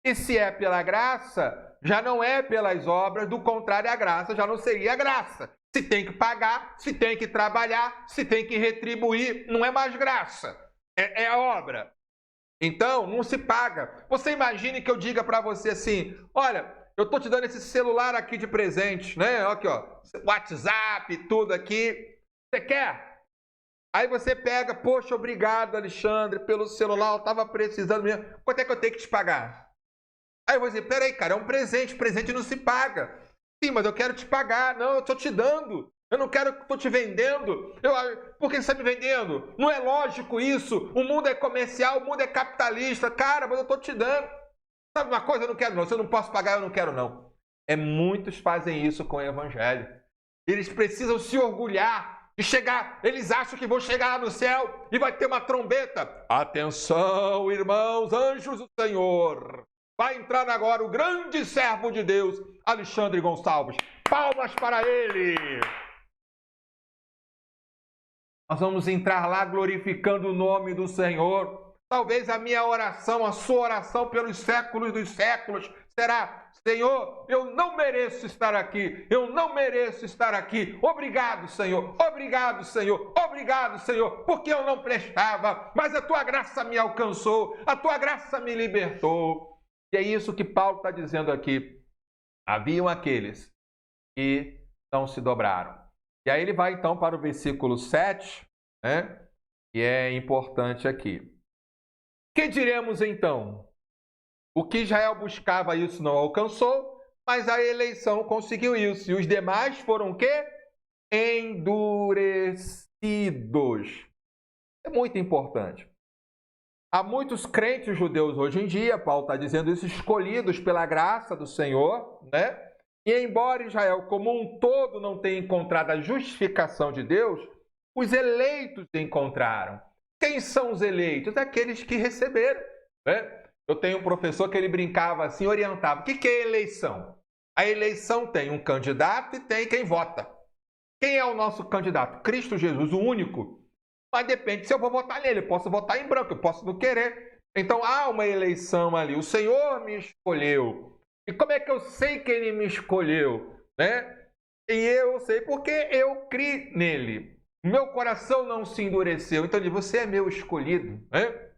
E se é pela graça, já não é pelas obras, do contrário, a graça já não seria graça. Se tem que pagar, se tem que trabalhar, se tem que retribuir, não é mais graça, é a obra. Então, não se paga. Você imagine que eu diga para você assim, olha, eu estou te dando esse celular aqui de presente, né? Aqui, ó, WhatsApp, tudo aqui. Você quer? Aí você pega, poxa, obrigado, Alexandre, pelo celular, eu estava precisando mesmo. Quanto é que eu tenho que te pagar? Aí eu vou dizer, peraí, cara, é um presente não se paga. Sim, mas eu quero te pagar. Não, eu estou te dando. Eu não quero que estou te vendendo. Por que você está me vendendo? Não é lógico isso. O mundo é comercial, o mundo é capitalista. Cara, mas eu estou te dando. Sabe uma coisa? Eu não quero não. Se eu não posso pagar, eu não quero não. Muitos fazem isso com o Evangelho. Eles precisam se orgulhar de chegar. Eles acham que vão chegar lá no céu e vai ter uma trombeta. Atenção, irmãos, anjos do Senhor. Vai entrar agora o grande servo de Deus, Alexandre Gonçalves. Palmas para ele. Nós vamos entrar lá glorificando o nome do Senhor. Talvez a minha oração, a sua oração pelos séculos dos séculos será: Senhor, eu não mereço estar aqui. Eu não mereço estar aqui. Obrigado, Senhor. Obrigado, Senhor. Obrigado, Senhor, porque eu não prestava, mas a tua graça me alcançou. A tua graça me libertou. E é isso que Paulo está dizendo aqui. Haviam aqueles que não se dobraram. E aí ele vai então para o versículo 7, né? Que é importante aqui. Que diremos então? O que Israel buscava isso não alcançou, mas a eleição conseguiu isso. E os demais foram o quê? Endurecidos. É muito importante. Há muitos crentes judeus hoje em dia, Paulo está dizendo isso, escolhidos pela graça do Senhor, né? E embora Israel como um todo não tenha encontrado a justificação de Deus, os eleitos encontraram. Quem são os eleitos? Aqueles que receberam, né? Eu tenho um professor que ele brincava assim, orientava. O que é eleição? A eleição tem um candidato e tem quem vota. Quem é o nosso candidato? Cristo Jesus, o único. Mas depende se eu vou votar nele. Eu posso votar em branco, eu posso não querer. Então há uma eleição ali. O Senhor me escolheu. E como é que eu sei que ele me escolheu? Né? E eu sei porque eu criei nele. Meu coração não se endureceu. Então ele diz, você é meu escolhido. Né?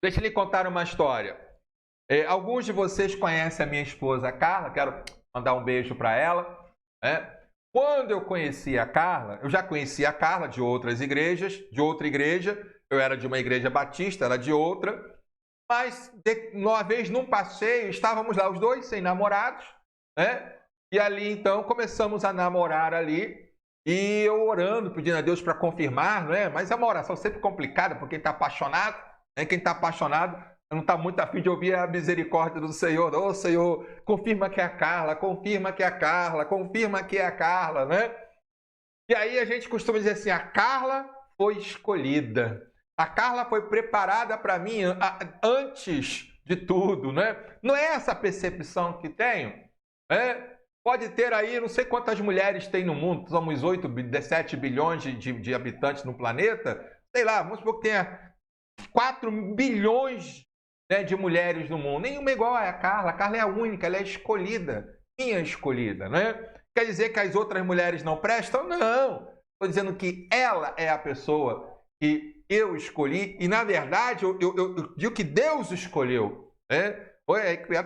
Deixa eu lhe contar uma história. Alguns de vocês conhecem a minha esposa Carla. Quero mandar um beijo para ela. Né? Quando eu conheci a Carla, eu já conhecia a Carla de outras igrejas, de outra igreja. Eu era de uma igreja batista, ela de outra. Mas, uma vez num passeio, estávamos lá os dois, sem namorados, né? E ali, então, começamos a namorar ali. E eu orando, pedindo a Deus para confirmar, né? Mas é uma oração sempre complicada, porque quem está apaixonado, né? Quem está apaixonado não está muito afim de ouvir a misericórdia do Senhor. Ô, Senhor, confirma que é a Carla, confirma que é a Carla, confirma que é a Carla, né? E aí a gente costuma dizer assim, a Carla foi escolhida. A Carla foi preparada para mim antes de tudo, né? Não é essa percepção que tenho, né? Pode ter aí, não sei quantas mulheres tem no mundo, somos 17 bilhões de habitantes no planeta, sei lá, vamos supor que tenha 4 bilhões, né, de mulheres no mundo. Nenhuma igual a Carla. A Carla é a única, ela é escolhida, minha escolhida, né? Quer dizer que as outras mulheres não prestam? Não. Estou dizendo que ela é a pessoa que eu escolhi, e na verdade eu digo que Deus escolheu, né?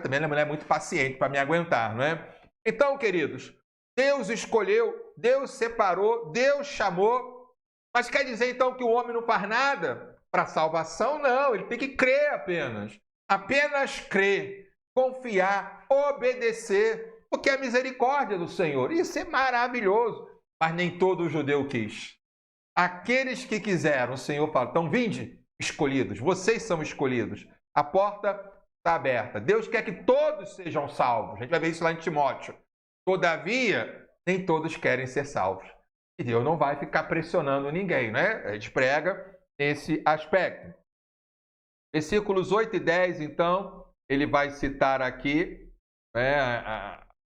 Também ela é uma mulher muito paciente para me aguentar, não é? Então, queridos, Deus escolheu, Deus separou, Deus chamou, mas quer dizer então que o homem não faz nada para salvação? Não, ele tem que crer apenas crer, confiar, obedecer, porque é a misericórdia do Senhor. Isso é maravilhoso, mas nem todo judeu quis. Aqueles que quiseram, o Senhor fala, então vinde, escolhidos, vocês são escolhidos. A porta está aberta. Deus quer que todos sejam salvos. A gente vai ver isso lá em Timóteo. Todavia, nem todos querem ser salvos. E Deus não vai ficar pressionando ninguém, né? A gente prega esse aspecto. Versículos 8 e 10, então, ele vai citar aqui,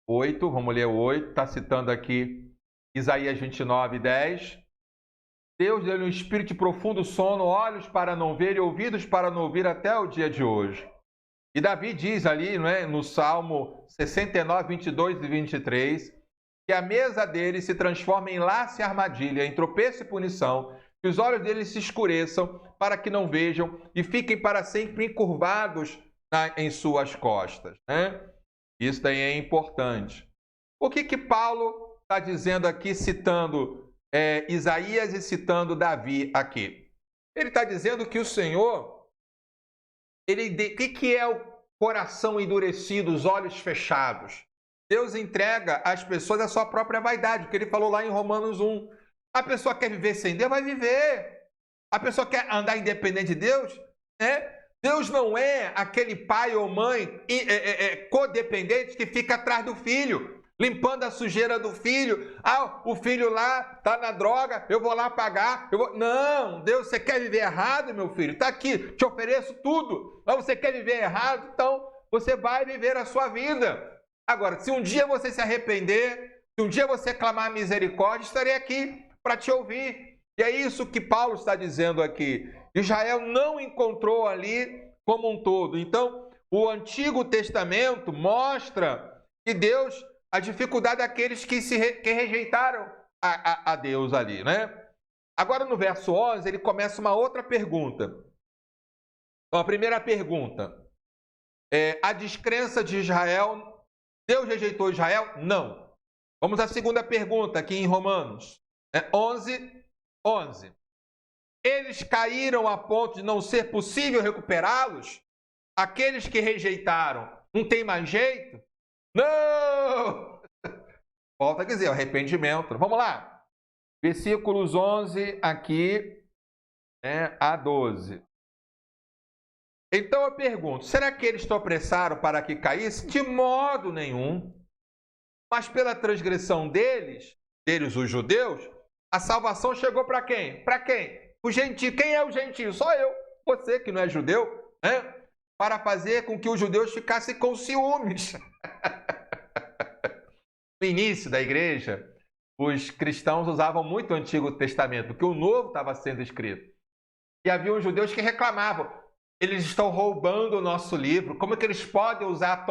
8, vamos ler o 8, está citando aqui Isaías 29, 10. Deus deu-lhe um espírito de profundo sono, olhos para não ver e ouvidos para não ouvir até o dia de hoje. E Davi diz ali, no Salmo 69, 22 e 23, que a mesa dele se transforma em laço e armadilha, em tropeço e punição, que os olhos dele se escureçam para que não vejam e fiquem para sempre encurvados em suas costas. Né? Isso daí é importante. O que Paulo está dizendo aqui, citando Isaías e citando Davi aqui? Ele está dizendo que o Senhor, o que é o coração endurecido, os olhos fechados? Deus entrega às pessoas a sua própria vaidade, porque ele falou lá em Romanos 1. A pessoa quer viver sem Deus, vai viver. A pessoa quer andar independente de Deus, né? Deus não é aquele pai ou mãe codependente que fica atrás do filho, limpando a sujeira do filho. Ah, o filho lá está na droga, eu vou lá pagar. Não, Deus, você quer viver errado, meu filho? Está aqui, te ofereço tudo. Mas você quer viver errado? Então você vai viver a sua vida. Agora, se um dia você se arrepender, se um dia você clamar misericórdia, estarei aqui para te ouvir. E é isso que Paulo está dizendo aqui. Israel não encontrou ali como um todo. Então, o Antigo Testamento mostra que Deus, a dificuldade daqueles que rejeitaram a Deus ali, né? Agora, no verso 11, ele começa uma outra pergunta. Então, a primeira pergunta: a descrença de Israel, Deus rejeitou Israel? Não. Vamos à segunda pergunta aqui em Romanos 11. Eles caíram a ponto de não ser possível recuperá-los? Aqueles que rejeitaram, não tem mais jeito? Não! Volta a dizer, arrependimento. Vamos lá. Versículos 11 aqui a 12. Então eu pergunto, será que eles tropeçaram para que caíssem? De modo nenhum. Mas pela transgressão deles, os judeus, a salvação chegou para quem? Para quem? O gentio. Quem é o gentio? Só eu. Você que não é judeu, para fazer com que os judeus ficassem com ciúmes. No início da igreja, os cristãos usavam muito o Antigo Testamento, porque o Novo estava sendo escrito. E havia os judeus que reclamavam, eles estão roubando o nosso livro, como é que eles podem usar a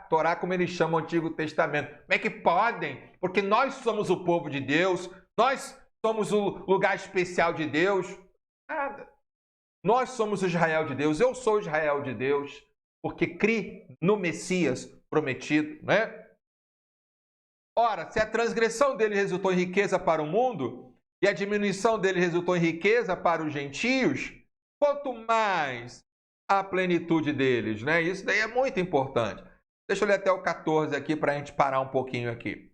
Torá como eles chamam o Antigo Testamento? Como é que podem? Porque nós somos o povo de Deus, nós somos o lugar especial de Deus. Nada. Nós somos o Israel de Deus, eu sou o Israel de Deus, porque criei no Messias prometido, né? Ora, se a transgressão dele resultou em riqueza para o mundo e a diminuição dele resultou em riqueza para os gentios, quanto mais a plenitude deles, né? Isso daí é muito importante. Deixa eu ler até o 14 aqui para a gente parar um pouquinho aqui.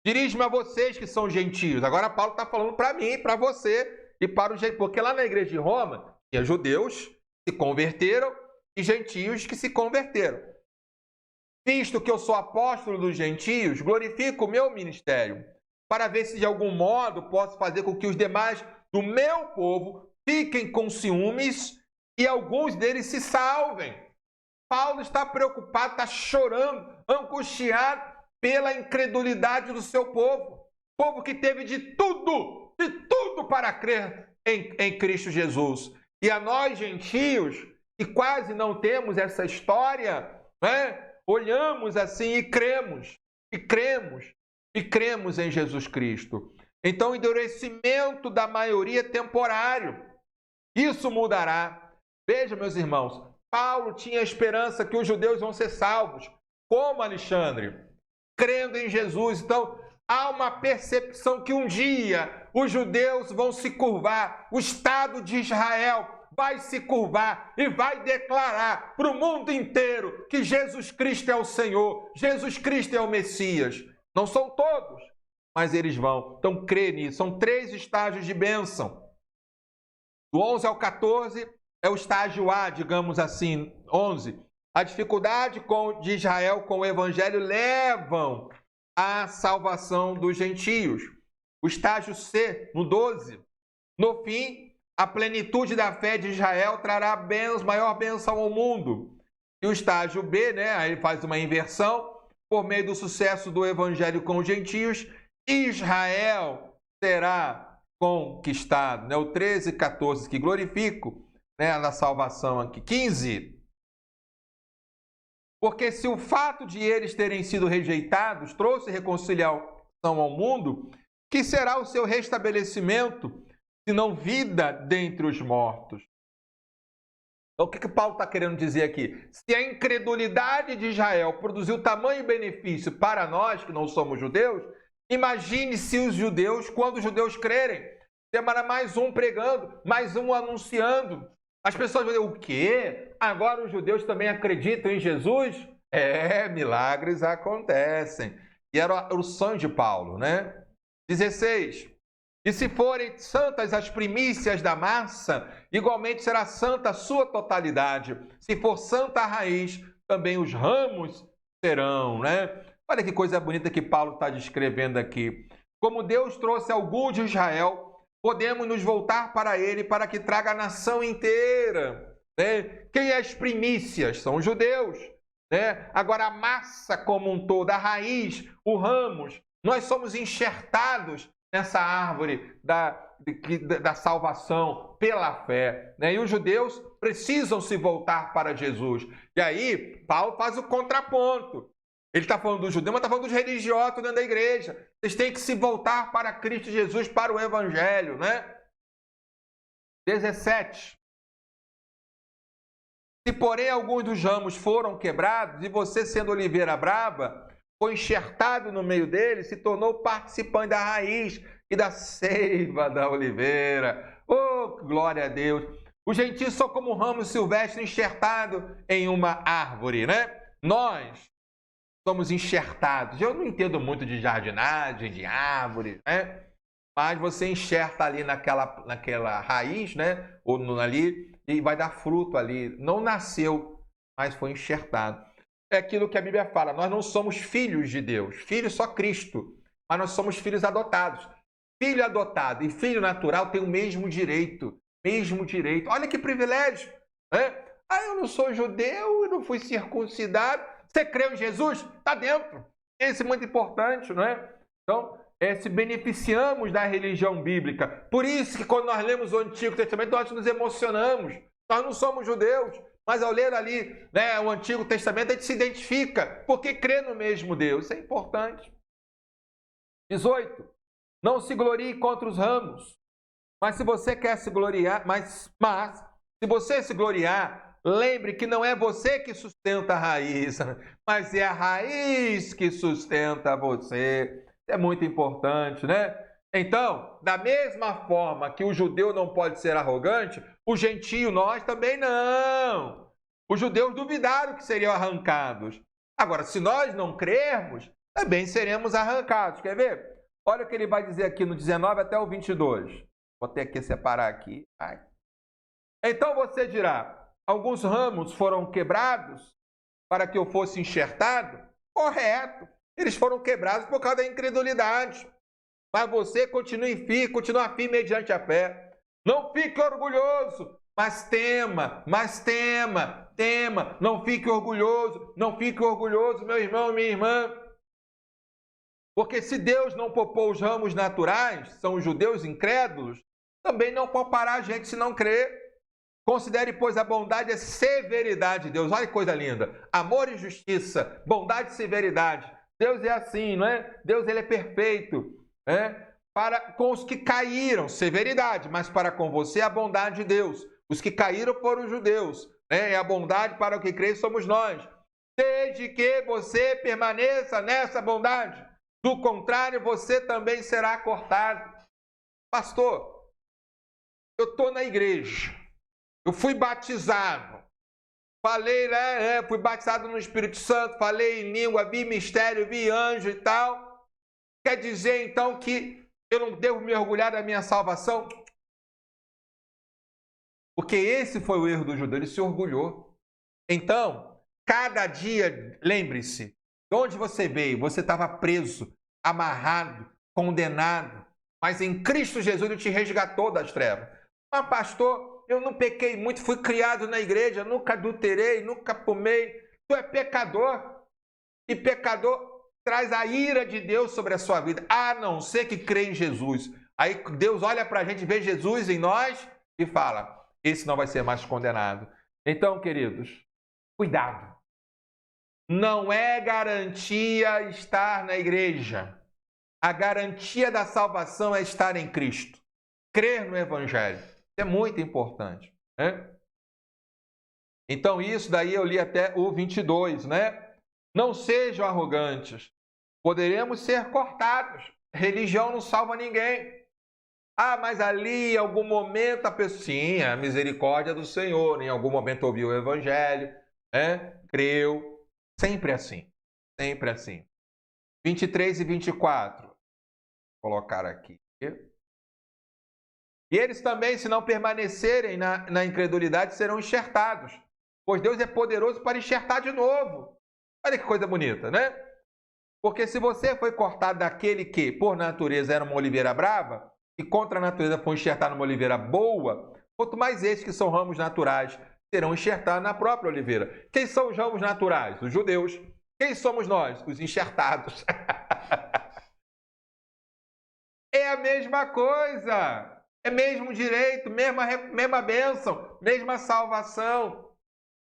Dirige-me a vocês que são gentios. Agora Paulo está falando para mim, para você e para os gentios. Porque lá na igreja de Roma, tinha judeus que se converteram e gentios que se converteram. Visto que eu sou apóstolo dos gentios, glorifico o meu ministério, para ver se de algum modo posso fazer com que os demais do meu povo fiquem com ciúmes e alguns deles se salvem. Paulo está preocupado, está chorando, angustiado pela incredulidade do seu povo. Povo que teve de tudo para crer em Cristo Jesus. E a nós, gentios, que quase não temos essa história, né? Olhamos assim e cremos em Jesus Cristo. Então, o endurecimento da maioria é temporário. Isso mudará. Veja, meus irmãos, Paulo tinha a esperança que os judeus vão ser salvos. Como Alexandre? Crendo em Jesus. Então, há uma percepção que um dia os judeus vão se curvar. O Estado de Israel vai se curvar e vai declarar para o mundo inteiro que Jesus Cristo é o Senhor, Jesus Cristo é o Messias. Não são todos, mas eles vão. Então, crê nisso. São 3 estágios de bênção. Do 11 ao 14 é o estágio A, digamos assim, 11. A dificuldade de Israel com o Evangelho levam à salvação dos gentios. O estágio C, no 12. No fim, a plenitude da fé de Israel trará maior bênção ao mundo. E o estágio B, né, aí faz uma inversão, por meio do sucesso do evangelho com os gentios, Israel será conquistado. Né? O 13 e 14 que glorifico, né, na salvação aqui. 15. Porque se o fato de eles terem sido rejeitados trouxe reconciliação ao mundo, que será o seu restabelecimento, senão vida dentre os mortos? Então, o que Paulo está querendo dizer aqui? Se a incredulidade de Israel produziu tamanho benefício para nós, que não somos judeus, imagine se os judeus, quando os judeus crerem, demora mais um pregando, mais um anunciando. As pessoas vão dizer, o quê? Agora os judeus também acreditam em Jesus? Milagres acontecem. E era o sonho de Paulo, né? 16. E se forem santas as primícias da massa, igualmente será santa a sua totalidade. Se for santa a raiz, também os ramos serão, né? Olha que coisa bonita que Paulo está descrevendo aqui. Como Deus trouxe alguns de Israel, podemos nos voltar para ele para que traga a nação inteira. Né? Quem é as primícias? São os judeus. Né? Agora a massa como um todo, a raiz, os ramos, nós somos enxertados nessa árvore da salvação pela fé. Né? E os judeus precisam se voltar para Jesus. E aí, Paulo faz o contraponto. Ele está falando dos judeus, mas está falando dos religiosos dentro da igreja. Vocês têm que se voltar para Cristo Jesus, para o Evangelho. Né? 17. Se, porém, alguns dos ramos foram quebrados, e você, sendo oliveira brava, foi enxertado no meio dele, se tornou participante da raiz e da seiva da oliveira. Oh, glória a Deus! Os gentios são como um ramo silvestre enxertado em uma árvore, né? Nós somos enxertados. Eu não entendo muito de jardinagem, de árvores, né? Mas você enxerta ali naquela raiz, né? Ou ali, e vai dar fruto ali. Não nasceu, mas foi enxertado. É aquilo que a Bíblia fala. Nós não somos filhos de Deus. Filho só Cristo. Mas nós somos filhos adotados. Filho adotado e filho natural têm o mesmo direito. Mesmo direito. Olha que privilégio, né? Ah, eu não sou judeu, eu não fui circuncidado. Você creu em Jesus? Está dentro. Esse é muito importante, não é? Então, se beneficiamos da religião bíblica. Por isso que quando nós lemos o Antigo Testamento, nós nos emocionamos. Nós não somos judeus, mas ao ler ali, né, o Antigo Testamento, a gente se identifica, porque crê no mesmo Deus. Isso é importante. 18. Não se glorie contra os ramos. Mas se você quer se gloriar, mas se você se gloriar, lembre que não é você que sustenta a raiz, mas é a raiz que sustenta você. É muito importante, né? Então, da mesma forma que o judeu não pode ser arrogante, o gentio, nós também não. Os judeus duvidaram que seriam arrancados. Agora, se nós não crermos, também seremos arrancados. Quer ver? Olha o que ele vai dizer aqui no 19 até o 22. Vou ter que separar aqui. Ai. Então você dirá, alguns ramos foram quebrados para que eu fosse enxertado? Correto. Eles foram quebrados por causa da incredulidade. Mas você continua firme mediante a fé. Não fique orgulhoso, mas tema. Não fique orgulhoso, meu irmão e minha irmã. Porque se Deus não poupou os ramos naturais, são os judeus incrédulos, também não poupará a gente se não crer. Considere, pois, a bondade e a severidade de Deus. Olha que coisa linda. Amor e justiça, bondade e severidade. Deus é assim, não é? Deus, ele é perfeito. Para com os que caíram, severidade, mas para com você a bondade de Deus. Os que caíram foram os judeus. E a bondade para o que crê somos nós. Desde que você permaneça nessa bondade. Do contrário, você também será cortado. Pastor, eu estou na igreja. Eu fui batizado. Falei, né? Fui batizado no Espírito Santo. Falei em língua, vi mistério, vi anjo e tal. Quer dizer, então, que eu não devo me orgulhar da minha salvação? Porque esse foi o erro do judeu. Ele se orgulhou. Então, cada dia, lembre-se, de onde você veio, você estava preso, amarrado, condenado. Mas em Cristo Jesus ele te resgatou das trevas. Mas, pastor, eu não pequei muito, fui criado na igreja, nunca adulterei, nunca fumei. Tu é pecador. E pecador traz a ira de Deus sobre a sua vida, a não ser que crê em Jesus. Aí Deus olha para a gente, vê Jesus em nós e fala, esse não vai ser mais condenado. Então, queridos, cuidado. Não é garantia estar na igreja. A garantia da salvação é estar em Cristo. Crer no Evangelho. Isso é muito importante, né? Então, isso daí eu li até o 22, né? Não sejam arrogantes. Poderemos ser cortados. Religião não salva ninguém. Ah, mas ali, em algum momento, a pessoa... Sim, a misericórdia do Senhor. Em algum momento ouviu o Evangelho, né? Creu. Sempre assim. Sempre assim. 23 e 24. Vou colocar aqui. E eles também, se não permanecerem na incredulidade, serão enxertados. Pois Deus é poderoso para enxertar de novo. Olha que coisa bonita, né? Porque se você foi cortado daquele que, por natureza, era uma oliveira brava, e contra a natureza foi enxertado numa oliveira boa, quanto mais estes que são ramos naturais serão enxertados na própria oliveira. Quem são os ramos naturais? Os judeus. Quem somos nós? Os enxertados. É a mesma coisa. É mesmo direito, mesma bênção, mesma salvação.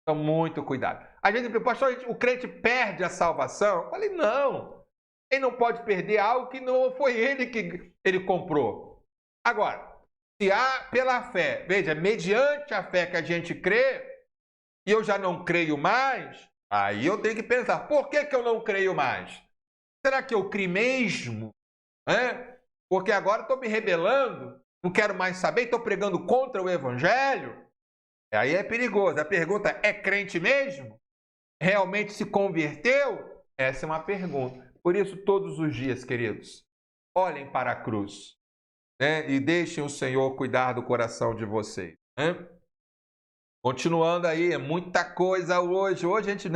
Então, muito cuidado. Às vezes, pastor, o crente perde a salvação. Eu falei, não. Ele não pode perder algo que não foi ele que ele comprou. Agora, se há pela fé, veja, mediante a fé que a gente crê, e eu já não creio mais, aí eu tenho que pensar, por que eu não creio mais? Será que eu criei mesmo? Porque agora estou me rebelando, não quero mais saber, estou pregando contra o Evangelho? Aí é perigoso. A pergunta é crente mesmo? Realmente se converteu? Essa é uma pergunta. Por isso, todos os dias, queridos, olhem para a cruz, e deixem o Senhor cuidar do coração de vocês. Continuando aí, é muita coisa hoje. Hoje a gente,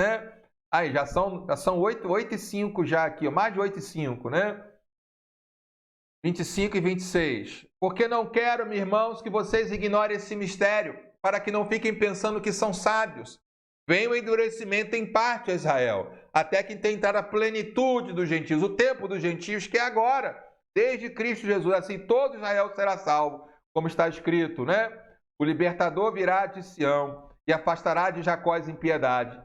aí já são 8h05 já aqui, mais de 8h05, 25 e 26. Porque não quero, meus irmãos, que vocês ignorem esse mistério, para que não fiquem pensando que são sábios. Vem o endurecimento em parte a Israel, até que tentar a plenitude dos gentios, o tempo dos gentios que é agora, desde Cristo Jesus. Assim todo Israel será salvo, como está escrito, O libertador virá de Sião e afastará de Jacó as impiedades.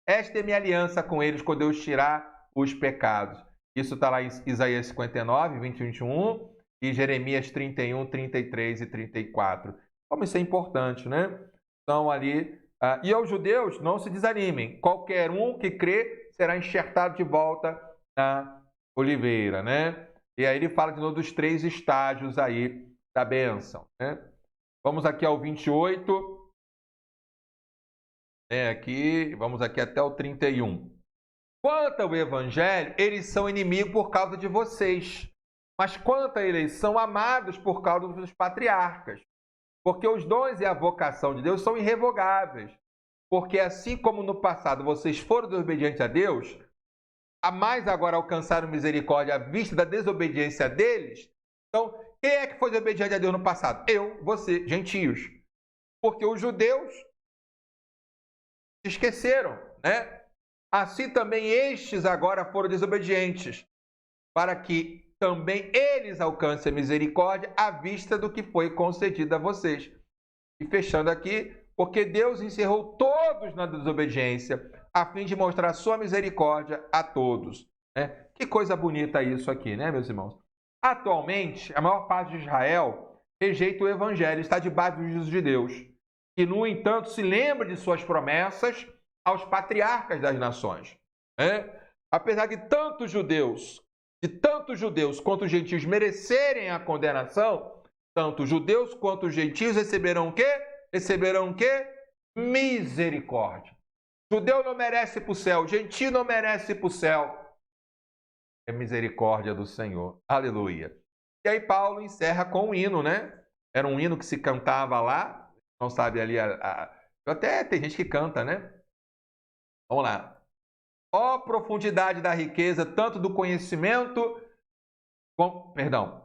Esta é minha aliança com eles, quando eu tirar os pecados. Isso está lá em Isaías 59, 20 e 21, e Jeremias 31, 33 e 34. Como isso é importante, Então ali... e aos judeus, não se desanimem. Qualquer um que crê será enxertado de volta na oliveira, E aí ele fala de novo dos 3 estágios aí da bênção, Vamos aqui ao 28. Vamos aqui até o 31. Quanto ao evangelho, eles são inimigos por causa de vocês. Mas quanto a eles, são amados por causa dos patriarcas. Porque os dons e a vocação de Deus são irrevogáveis. Porque assim como no passado vocês foram desobedientes a Deus, a mais agora alcançaram misericórdia à vista da desobediência deles. Então, quem é que foi desobediente a Deus no passado? Eu, você, gentios. Porque os judeus se esqueceram, Assim também estes agora foram desobedientes, para que também eles alcancem a misericórdia à vista do que foi concedido a vocês. E fechando aqui, porque Deus encerrou todos na desobediência, a fim de mostrar a sua misericórdia a todos. Que coisa bonita isso aqui, meus irmãos? Atualmente, a maior parte de Israel rejeita o evangelho, está debaixo do juízo de Deus. E, no entanto, se lembra de suas promessas aos patriarcas das nações. Apesar de tantos judeus quanto os gentios merecerem a condenação, tanto judeus quanto os gentios receberão o quê? Receberão o quê? Misericórdia. Judeu não merece ir para o céu, gentio não merece ir para o céu. É misericórdia do Senhor. Aleluia. E aí Paulo encerra com um hino, Era um hino que se cantava lá. Não sabe ali até tem gente que canta, Vamos lá. Ó profundidade da riqueza, tanto do conhecimento...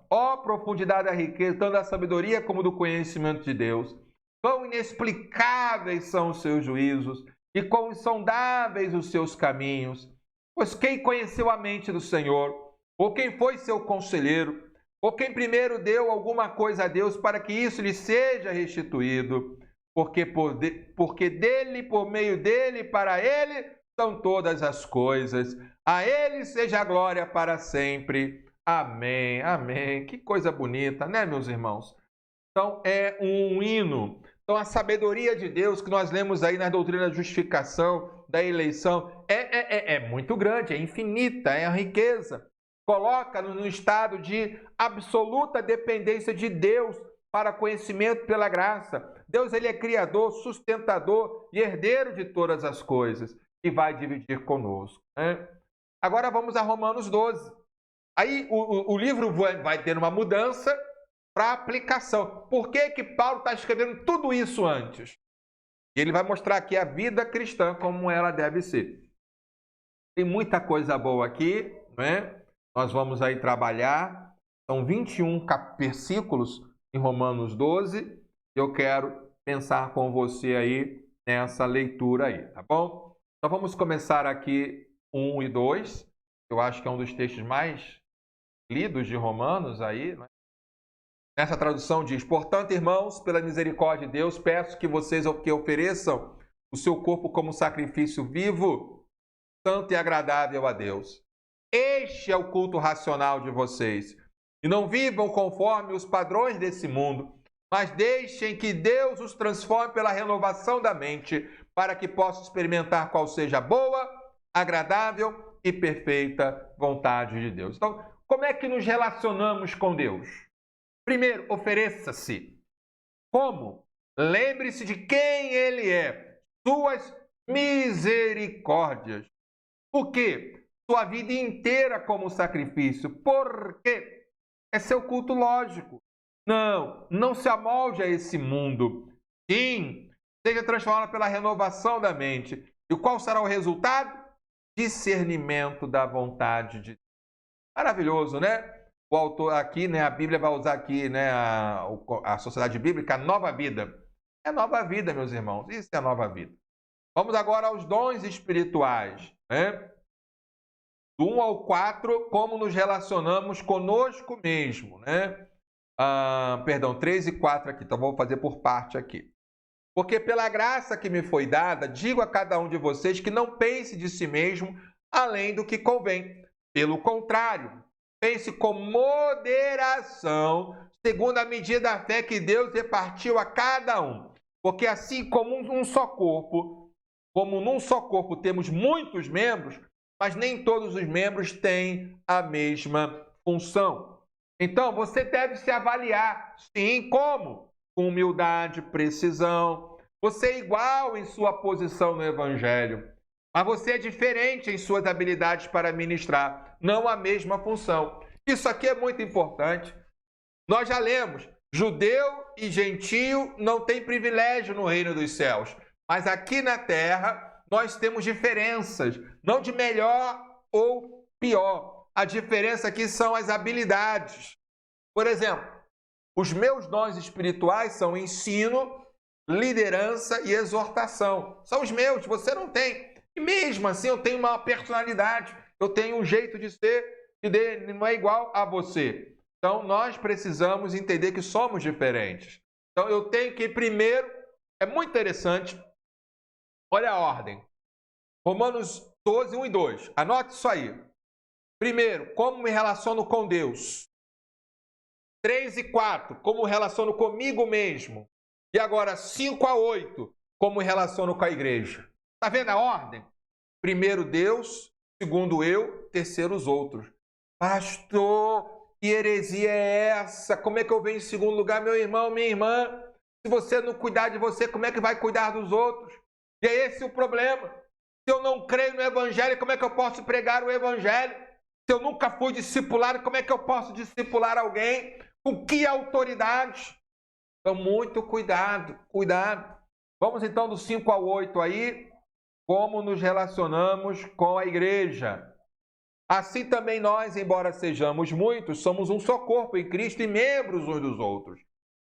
Ó profundidade da riqueza, tanto da sabedoria como do conhecimento de Deus. Quão inexplicáveis são os seus juízos e quão insondáveis os seus caminhos. Pois quem conheceu a mente do Senhor? Ou quem foi seu conselheiro? Ou quem primeiro deu alguma coisa a Deus para que isso lhe seja restituído? Porque dele, por meio dele, para ele, são todas as coisas. A ele seja a glória para sempre. Amém, amém. Que coisa bonita, meus irmãos? Então, é um hino. Então, a sabedoria de Deus que nós lemos aí na doutrina da justificação, da eleição, é muito grande, é infinita, é a riqueza. Coloca-nos no estado de absoluta dependência de Deus para conhecimento pela graça. Deus, ele é criador, sustentador e herdeiro de todas as coisas e vai dividir conosco. Agora vamos a Romanos 12. Aí o livro vai ter uma mudança para aplicação. Por que Paulo está escrevendo tudo isso antes? E ele vai mostrar aqui a vida cristã como ela deve ser. Tem muita coisa boa aqui, Nós vamos aí trabalhar. São 21 versículos em Romanos 12. Eu quero pensar com você aí nessa leitura aí, tá bom? Então vamos começar aqui 1 e 2. Eu acho que é um dos textos mais lidos de Romanos aí, Nessa tradução diz: portanto, irmãos, pela misericórdia de Deus, peço que vocês ofereçam o seu corpo como sacrifício vivo, santo e agradável a Deus. Este é o culto racional de vocês. E não vivam conforme os padrões desse mundo, mas deixem que Deus os transforme pela renovação da mente, para que possa experimentar qual seja a boa, agradável e perfeita vontade de Deus. Então, como é que nos relacionamos com Deus? Primeiro, ofereça-se. Como? Lembre-se de quem Ele é, suas misericórdias. O quê? Sua vida inteira como sacrifício. Por quê? É seu culto lógico. Não se amolde a esse mundo. Sim, seja transformado pela renovação da mente. E qual será o resultado? Discernimento da vontade de Deus. Maravilhoso, né? O autor aqui, né, a Bíblia vai usar aqui, né, a Sociedade Bíblica, a nova vida. É nova vida, meus irmãos. Isso é a nova vida. Vamos agora aos dons espirituais, né? Do 1 ao 4, como nos relacionamos conosco mesmo, né? 3 e 4 aqui, então vou fazer por parte aqui. Porque pela graça que me foi dada, digo a cada um de vocês que não pense de si mesmo além do que convém. Pelo contrário, pense com moderação, segundo a medida da fé que Deus repartiu a cada um. Porque assim como num só corpo temos muitos membros, mas nem todos os membros têm a mesma função. Então, você deve se avaliar. Sim, como? Com humildade, precisão. Você é igual em sua posição no Evangelho, mas você é diferente em suas habilidades para ministrar, não a mesma função. Isso aqui é muito importante. Nós já lemos, judeu e gentio não têm privilégio no reino dos céus, mas aqui na terra nós temos diferenças, não de melhor ou pior. A diferença aqui são as habilidades. Por exemplo, os meus dons espirituais são ensino, liderança e exortação. São os meus, você não tem. E mesmo assim eu tenho uma personalidade, eu tenho um jeito de ser que não é igual a você. Então nós precisamos entender que somos diferentes. Então eu tenho que primeiro, é muito interessante, olha a ordem. Romanos 12, 1 e 2. Anote isso aí. Primeiro, como me relaciono com Deus. 3 e 4, como me relaciono comigo mesmo. E agora 5 a 8, como me relaciono com a igreja. Está vendo a ordem? Primeiro Deus, segundo eu, terceiro os outros. Pastor, que heresia é essa? Como é que eu venho em segundo lugar, meu irmão, minha irmã? Se você não cuidar de você, como é que vai cuidar dos outros? E é esse o problema. Se eu não creio no Evangelho, como é que eu posso pregar o Evangelho? Se eu nunca fui discipulado, como é que eu posso discipular alguém? Com que autoridade? Então, muito cuidado, cuidado. Vamos então do 5 ao 8 aí, como nos relacionamos com a igreja. Assim também nós, embora sejamos muitos, somos um só corpo em Cristo e membros uns dos outros.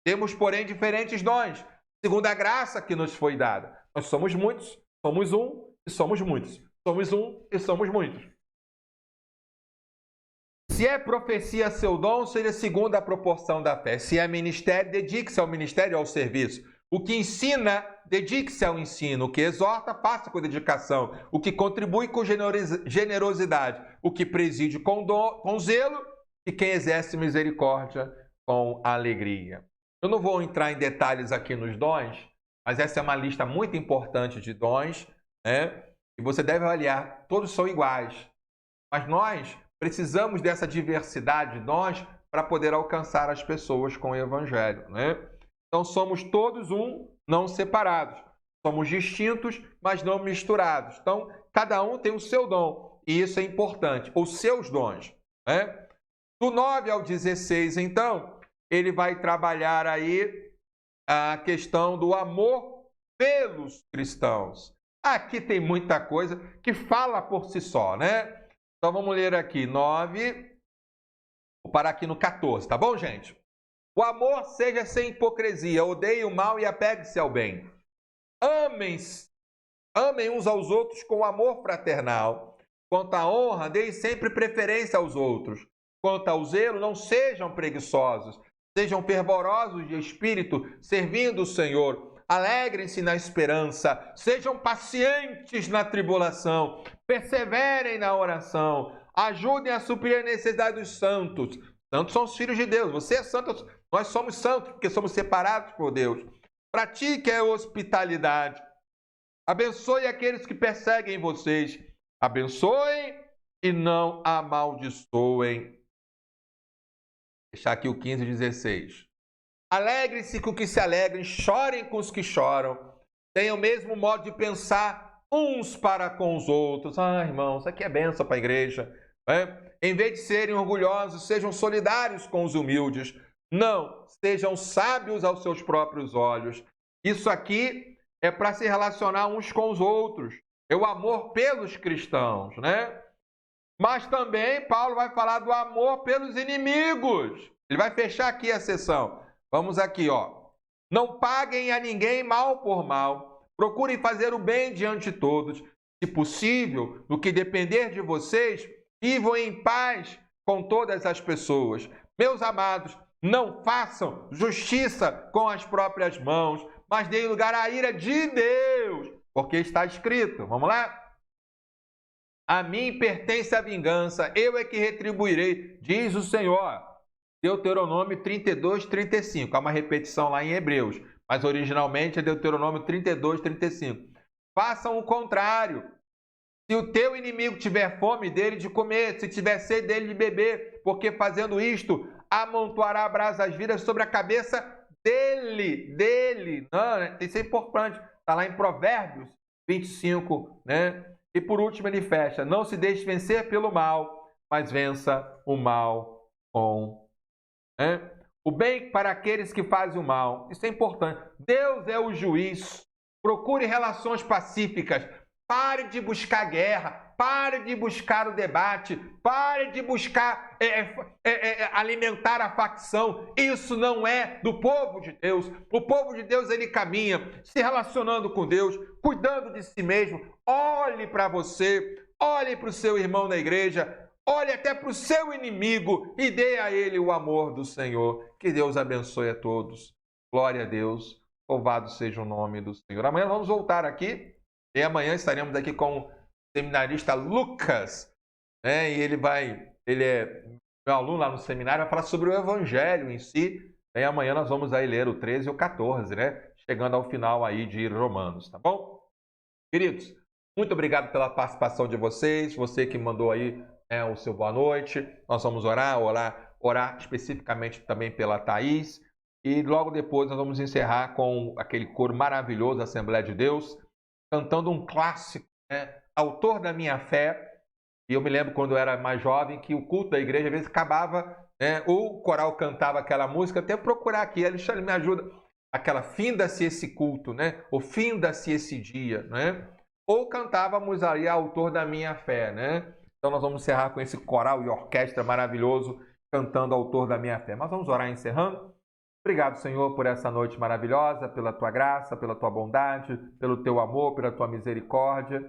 Temos, porém, diferentes dons, segundo a graça que nos foi dada. Nós somos muitos, somos um e somos muitos. Somos um e somos muitos. Se é profecia seu dom, seja segundo a proporção da fé. Se é ministério, dedique-se ao ministério e ao serviço. O que ensina, dedique-se ao ensino. O que exorta, faça com dedicação. O que contribui com generosidade. O que preside com zelo. E quem exerce misericórdia com alegria. Eu não vou entrar em detalhes aqui nos dons, mas essa é uma lista muito importante de dons, né? E você deve avaliar, todos são iguais. Mas nós precisamos dessa diversidade de dons para poder alcançar as pessoas com o Evangelho, né? Então somos todos um, não separados. Somos distintos, mas não misturados. Então cada um tem o seu dom e isso é importante, os seus dons, né? Do 9 ao 16, então, ele vai trabalhar aí a questão do amor pelos cristãos. Aqui tem muita coisa que fala por si só, né? Então vamos ler aqui 9, vou parar aqui no 14, tá bom, gente? O amor seja sem hipocrisia, odeie o mal e apegue-se ao bem. Amem uns aos outros com amor fraternal. Quanto à honra, deem sempre preferência aos outros. Quanto ao zelo, não sejam preguiçosos. Sejam fervorosos de espírito, servindo o Senhor. Alegrem-se na esperança, sejam pacientes na tribulação, perseverem na oração, ajudem a suprir a necessidade dos santos. Santos são os filhos de Deus, você é santo, nós somos santos porque somos separados por Deus. Pratique a hospitalidade, Abençoe aqueles que perseguem vocês. Abençoem e não amaldiçoem. Vou deixar aqui o 15:16. Alegre-se com os que se alegrem, chorem com os que choram. Tenham o mesmo modo de pensar uns para com os outros. Irmãos, isso aqui é bênção para a igreja. Em vez de serem orgulhosos, sejam solidários com os humildes. Não, sejam sábios aos seus próprios olhos. Isso aqui é para se relacionar uns com os outros. É o amor pelos cristãos, né? Mas também Paulo vai falar do amor pelos inimigos. Ele vai fechar aqui a sessão. Vamos aqui, ó. Não paguem a ninguém mal por mal. Procurem fazer o bem diante de todos. Se possível, no que depender de vocês, vivam em paz com todas as pessoas. Meus amados, não façam justiça com as próprias mãos, mas deem lugar à ira de Deus, porque está escrito. Vamos lá? A mim pertence a vingança, eu é que retribuirei, diz o Senhor. Deuteronômio 32:35. Há uma repetição lá em Hebreus, mas originalmente é Deuteronômio 32:35. Façam o contrário. Se o teu inimigo tiver fome, dele de comer, se tiver sede, dele de beber, porque fazendo isto, amontoará brasas vivas sobre a cabeça dele. Não, isso é importante. Está lá em Provérbios 25, né? E por último ele fecha: não se deixe vencer pelo mal, mas vença o mal com o bem para aqueles que fazem o mal. Isso é importante. Deus é o juiz. Procure relações pacíficas. Pare de buscar guerra. Pare de buscar o debate. Pare de buscar alimentar a facção. Isso não é do povo de Deus. O povo de Deus, ele caminha se relacionando com Deus, cuidando de si mesmo. Olhe para você. Olhe para o seu irmão na igreja. Olhe até para o seu inimigo e dê a ele o amor do Senhor. Que Deus abençoe a todos. Glória a Deus. Louvado seja o nome do Senhor. Amanhã vamos voltar aqui. E amanhã estaremos aqui com o seminarista Lucas. E ele é meu aluno lá no seminário, vai falar sobre o Evangelho em si. E amanhã nós vamos aí ler o 13 e o 14, né? Chegando ao final aí de Romanos, tá bom? Queridos, muito obrigado pela participação de vocês. Você que mandou aí o seu boa noite. Nós vamos orar especificamente também pela Thaís. E logo depois nós vamos encerrar com aquele coro maravilhoso da Assembleia de Deus, cantando um clássico, Autor da Minha Fé. E eu me lembro quando eu era mais jovem que o culto da igreja às vezes acabava, ou o coral cantava aquela música, até procurar aqui, Alexandre me ajuda, aquela finda-se esse culto, ou finda-se esse dia, ou cantávamos ali Autor da Minha Fé, Então nós vamos encerrar com esse coral e orquestra maravilhoso cantando Autor da Minha Fé. Mas vamos orar encerrando. Obrigado, Senhor, por essa noite maravilhosa, pela Tua graça, pela Tua bondade, pelo Teu amor, pela Tua misericórdia.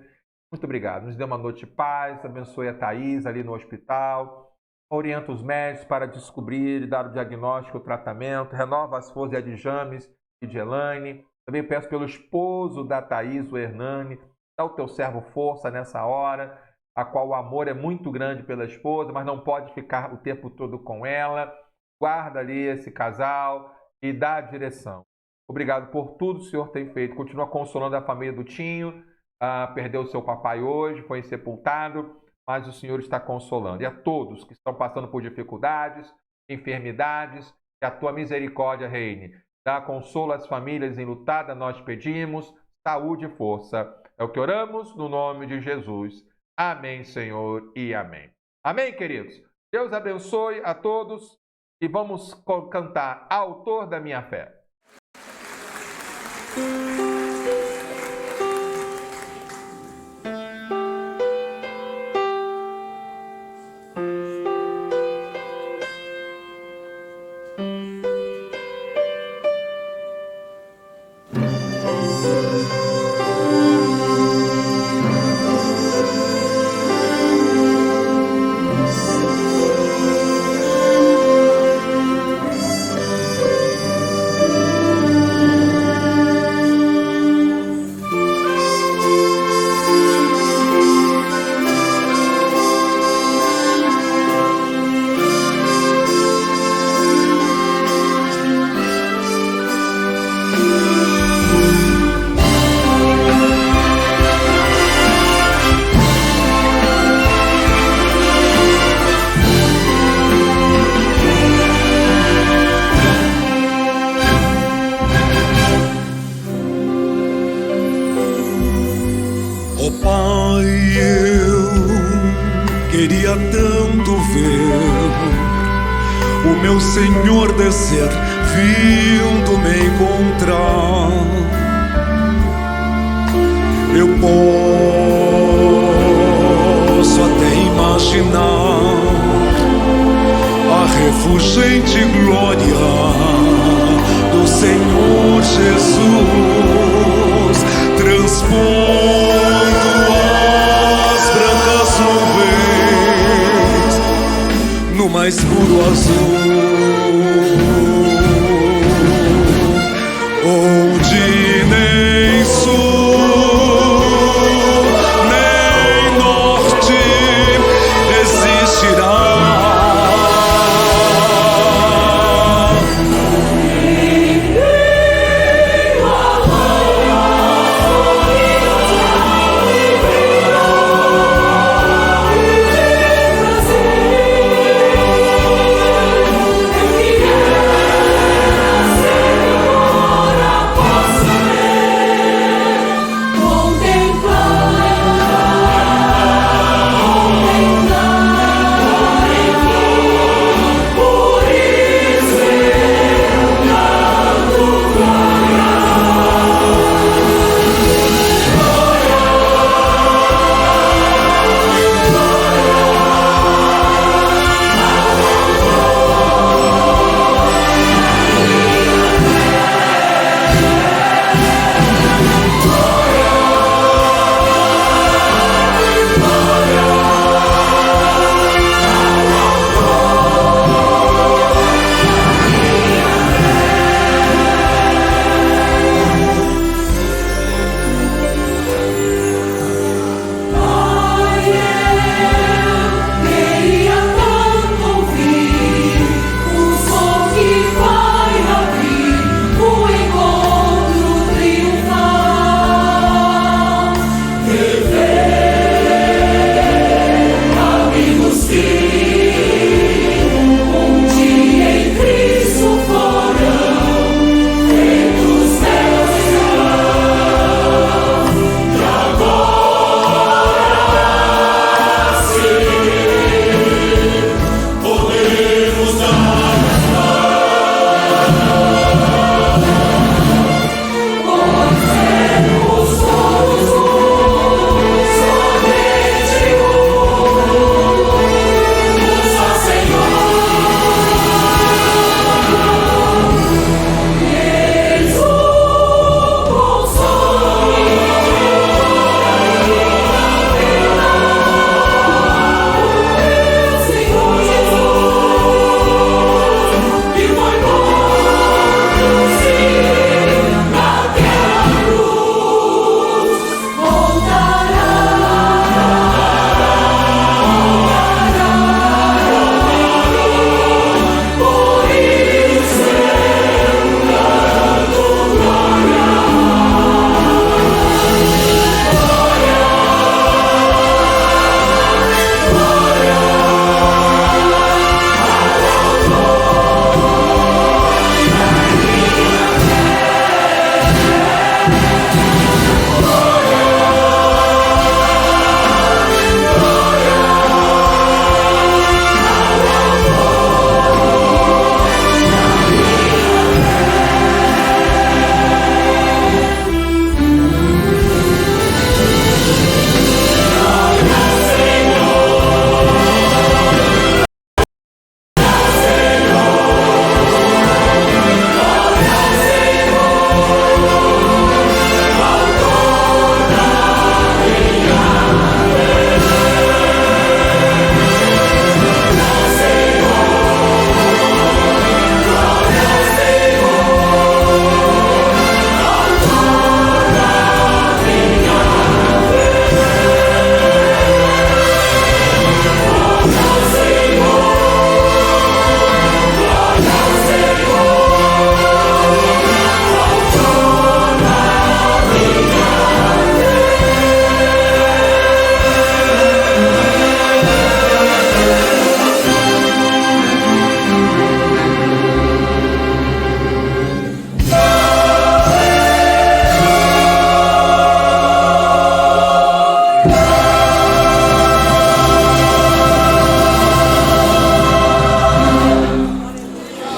Muito obrigado. Nos dê uma noite de paz, abençoe a Thaís ali no hospital, orienta os médicos para descobrir e dar o diagnóstico, o tratamento, renova as forças de James e de Elaine. Também peço pelo esposo da Thaís, o Hernani, dá o Teu servo força nessa hora, a qual o amor é muito grande pela esposa, mas não pode ficar o tempo todo com ela. Guarda ali esse casal e dá a direção. Obrigado por tudo que o Senhor tem feito. Continua consolando a família do Tinho. Perdeu o seu papai hoje, foi sepultado, mas o Senhor está consolando. E a todos que estão passando por dificuldades, enfermidades, que a Tua misericórdia reine. Dá consolo às famílias enlutadas, nós pedimos saúde e força. É o que oramos no nome de Jesus. Amém, Senhor, e amém. Amém, queridos? Deus abençoe a todos. E vamos cantar Autor da Minha Fé.
o meu Senhor descer, vindo me encontrar. Eu posso até imaginar a refulgente glória do Senhor Jesus, transpondo as brancas nuvens no mais puro azul, onde nem sul nem norte existirá.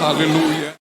Aleluia.